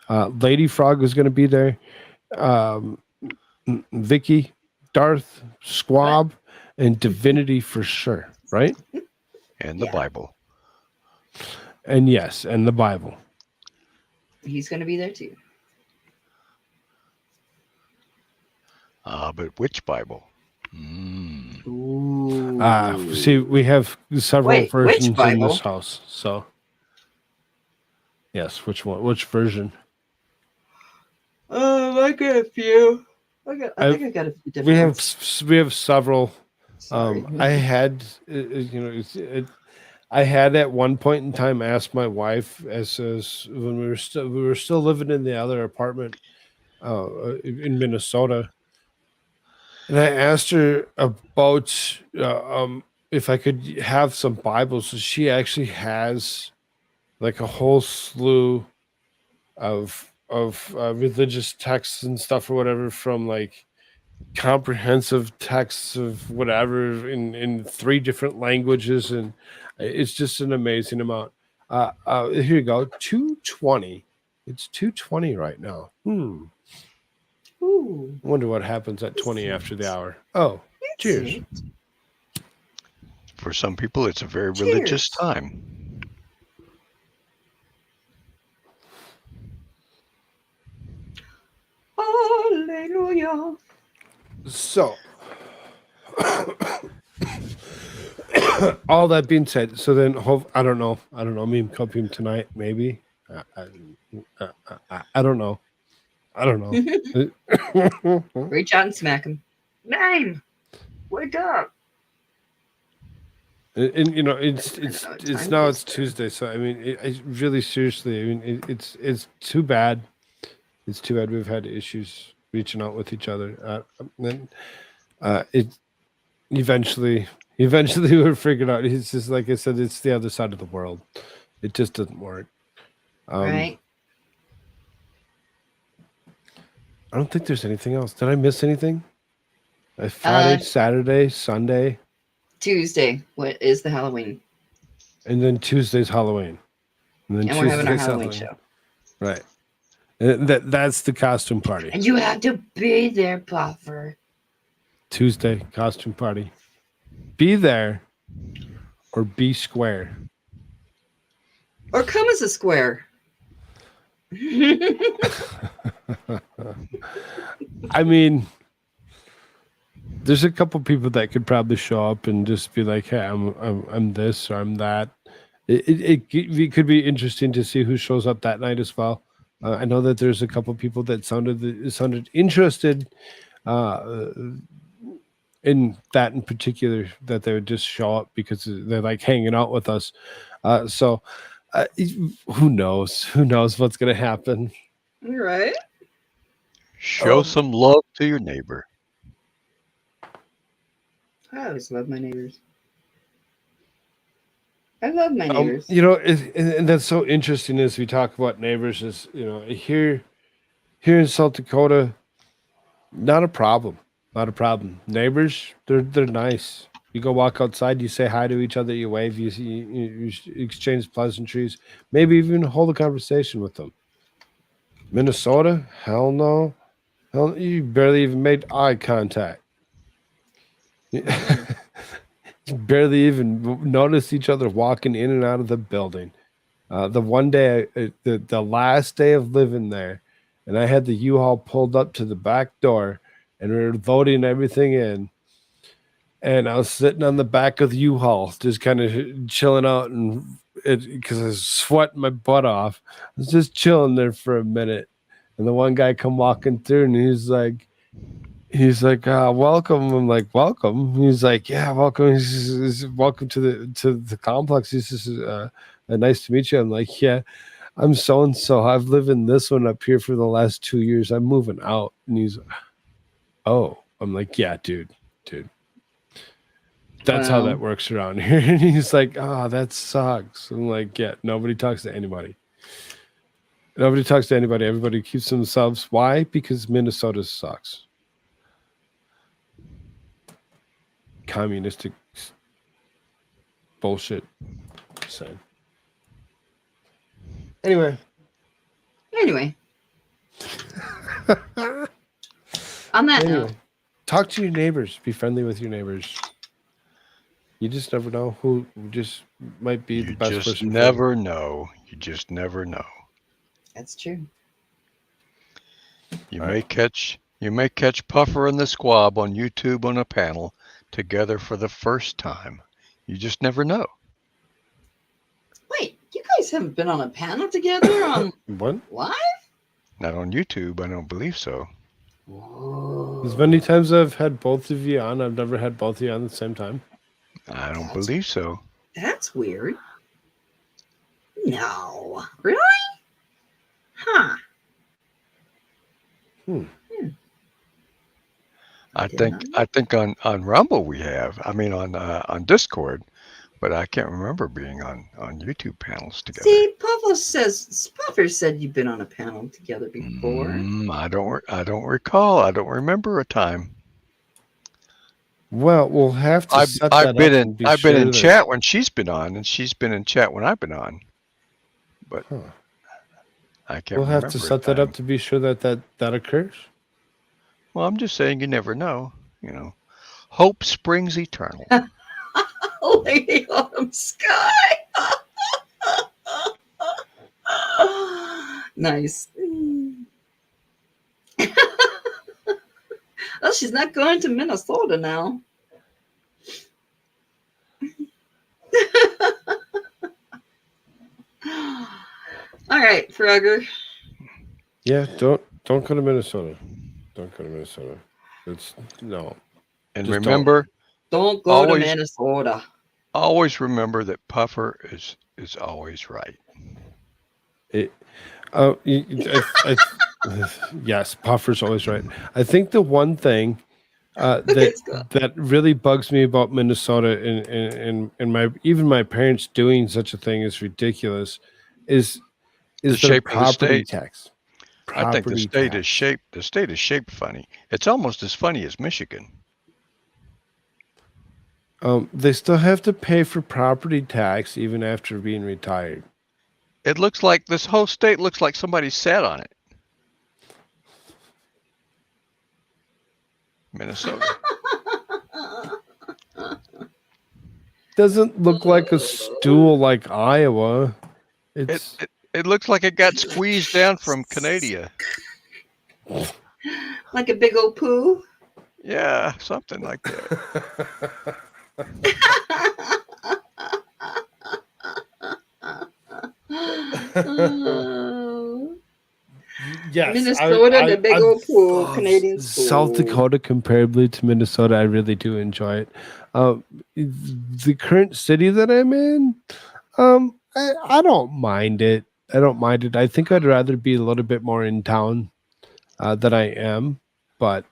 Lady Frog is going to be there. Vicky, Darth, Squab, and Divinity for sure, right? And the Bible. And yes, and the Bible. He's going to be there too. But which Bible? See, we have several Wait, which versions in Bible? this house. So, yes, which one? Which version? I got a few. I think I got a few different We have several. Sorry. I had, I had at one point in time asked my wife, as when we were still living in the other apartment in Minnesota, and I asked her about if I could have some Bibles. So she actually has like a whole slew of religious texts and stuff or whatever, from like comprehensive texts of whatever in 3 different languages, and it's just an amazing amount. Here you go, 220. It's 2:20 right now. Ooh. Wonder what happens at 20 after the hour. Oh, cheers. For some people, it's a very religious time. Hallelujah. So, all that being said, so then I don't know. Meme copying tonight, maybe. I don't know. Reach out and smack him. Name. Wake up. And it's Tuesday, so I mean, really seriously, I mean, it's too bad. It's too bad we've had issues reaching out with each other. It eventually we're figured out. It's just like I said, it's the other side of the world. It just doesn't work. Right. I don't think there's anything else. Did I miss anything? Friday, Saturday, Sunday, Tuesday. What is the Halloween? and then Tuesday's Halloween, and then And we're having our Tuesday's Halloween show. Right. And that's the costume party. And you have to be there, Buffer. Tuesday costume party. Be there or be square. Or come as a square. I mean, there's a couple people that could probably show up and just be like, "Hey, I'm this or I'm that." It could be interesting to see who shows up that night as well. I know that there's a couple people that sounded interested in that in particular, that they would just show up because they're like hanging out with us. So who knows? Who knows what's going to happen? You're right. Show some love to your neighbor. I always love my neighbors. I love my neighbors. You know, and that's so interesting as we talk about neighbors. Is here in South Dakota, not a problem. Not a problem. Neighbors, they're nice. You go walk outside, you say hi to each other, you wave, you exchange pleasantries, maybe even hold a conversation with them. Minnesota, hell no. Hell, you barely even made eye contact. You barely even noticed each other walking in and out of the building. The one day, the last day of living there, and I had the U-Haul pulled up to the back door, and we were loading everything in. And I was sitting on the back of the U-Haul, just kind of chilling out, and because I was sweating my butt off. I was just chilling there for a minute, and the one guy come walking through, and he's like, welcome. I'm like, welcome. He's like, yeah, welcome. He's welcome to the complex. He says, nice to meet you. I'm like, yeah, I'm so and so. I've lived in this one up here for the last 2 years. I'm moving out. And he's, oh, I'm like, yeah, dude. That's how that works around here. And he's like, that sucks. I'm like, yeah, nobody talks to anybody. Nobody talks to anybody. Everybody keeps themselves. Why? Because Minnesota sucks. Communistic bullshit. So. Anyway. On that note, talk to your neighbors. Be friendly with your neighbors. You just never know who just might be the best person. You never know. You just never know. That's true. You may catch Puffer and the Squab on YouTube on a panel together for the first time. You just never know. Wait, you guys haven't been on a panel together on what? Live? Not on YouTube. I don't believe so. As many times I've had both of you on, I've never had both of you on at the same time. I don't believe so. That's weird. No. Really? Huh. I think on Rumble we have. I mean on Discord, but I can't remember being on YouTube panels together. See, Puffer said you've been on a panel together before. I don't recall. I don't remember a time. Well, we'll have to set that I've been up in and be I've been sure in that- chat when she's been on, and she's been in chat when I've been on. But I can't We'll remember. have to a set that time. up to be sure that occurs. Well, I'm just saying you never know. You know, hope springs eternal. Lady Autumn Sky. Nice. Well, she's not going to Minnesota now. All right, Frogger. Yeah, don't go to Minnesota. Don't go to Minnesota. It's no. And Just remember, Don't go to Minnesota. Always remember that Puffer is always right. Yes, Puffer's always right. I think the one thing that really bugs me about Minnesota and my parents doing such a thing is ridiculous. Is The the shape of the property state. tax? I think the Property state tax. is shaped. The state is shaped funny. It's almost as funny as Michigan. They still have to pay for property tax even after being retired. It looks like this whole state looks like somebody sat on it. Minnesota. Doesn't look like a stool like Iowa. It's It looks like it got squeezed down from Canada. Like a big old poo. Yeah, something like that. Oh. Yes, Minnesota, the big old pool, oh, Canadian South pool. Dakota, comparably to Minnesota, I really do enjoy it. The current city that I'm in, I don't mind it. I think I'd rather be a little bit more in town than I am, but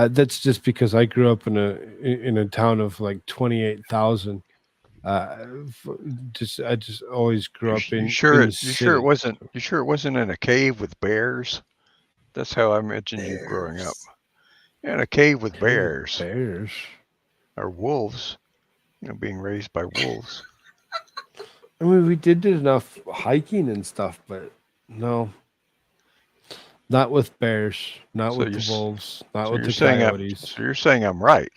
That's just because I grew up in a town of like 28,000. I just always grew up in. You sure in it the sure it city. wasn't you sure it wasn't in a cave with bears? That's how I imagine you growing up. Yeah, in a cave with bears. Bears. Or wolves. Being raised by wolves. I mean, we did enough hiking and stuff, but no, not with bears, not So with you're the s- wolves, not So with you're the saying coyotes. so you're saying I'm right.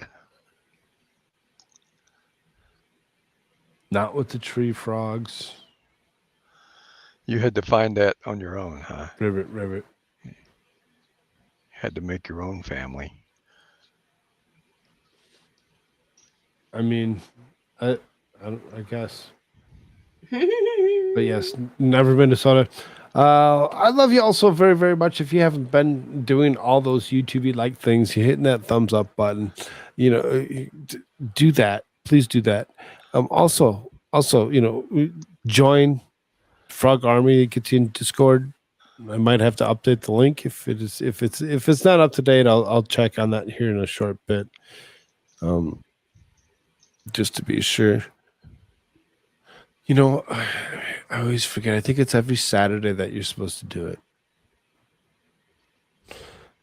Not with the tree frogs. You had to find that on your own, huh? Ribbit. You had to make your own family. I mean, I guess. But yes, never Minnesota. I love you all so very, very much. If you haven't been doing all those YouTube like things, you're hitting that thumbs up button. Do that. Please do that. Also, join Frog Army. It gets you in Discord. I might have to update the link if it's not up to date. I'll check on that here in a short bit. Just to be sure. I always forget. I think it's every Saturday that you're supposed to do it.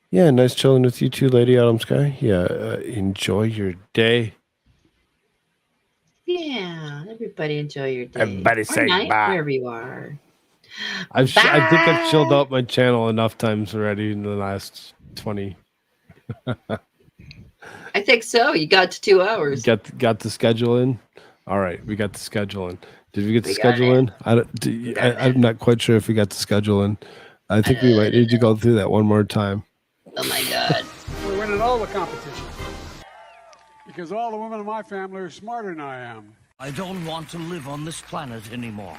Yeah, nice chilling with you too, Lady Autumn Sky. Yeah, enjoy your day. Yeah, everybody enjoy your day. Everybody or say night, bye. wherever you are. I think I've chilled out my channel enough times already in the last 20. I think so. You got to 2 hours. Got the schedule in. All right, we got the schedule in. Did we get the We got schedule in? I'm not quite sure if we got the schedule in. I think we might need to go through that one more time. Oh my God. We're winning all the competitions. Because all the women in my family are smarter than I am. I don't want to live on this planet anymore.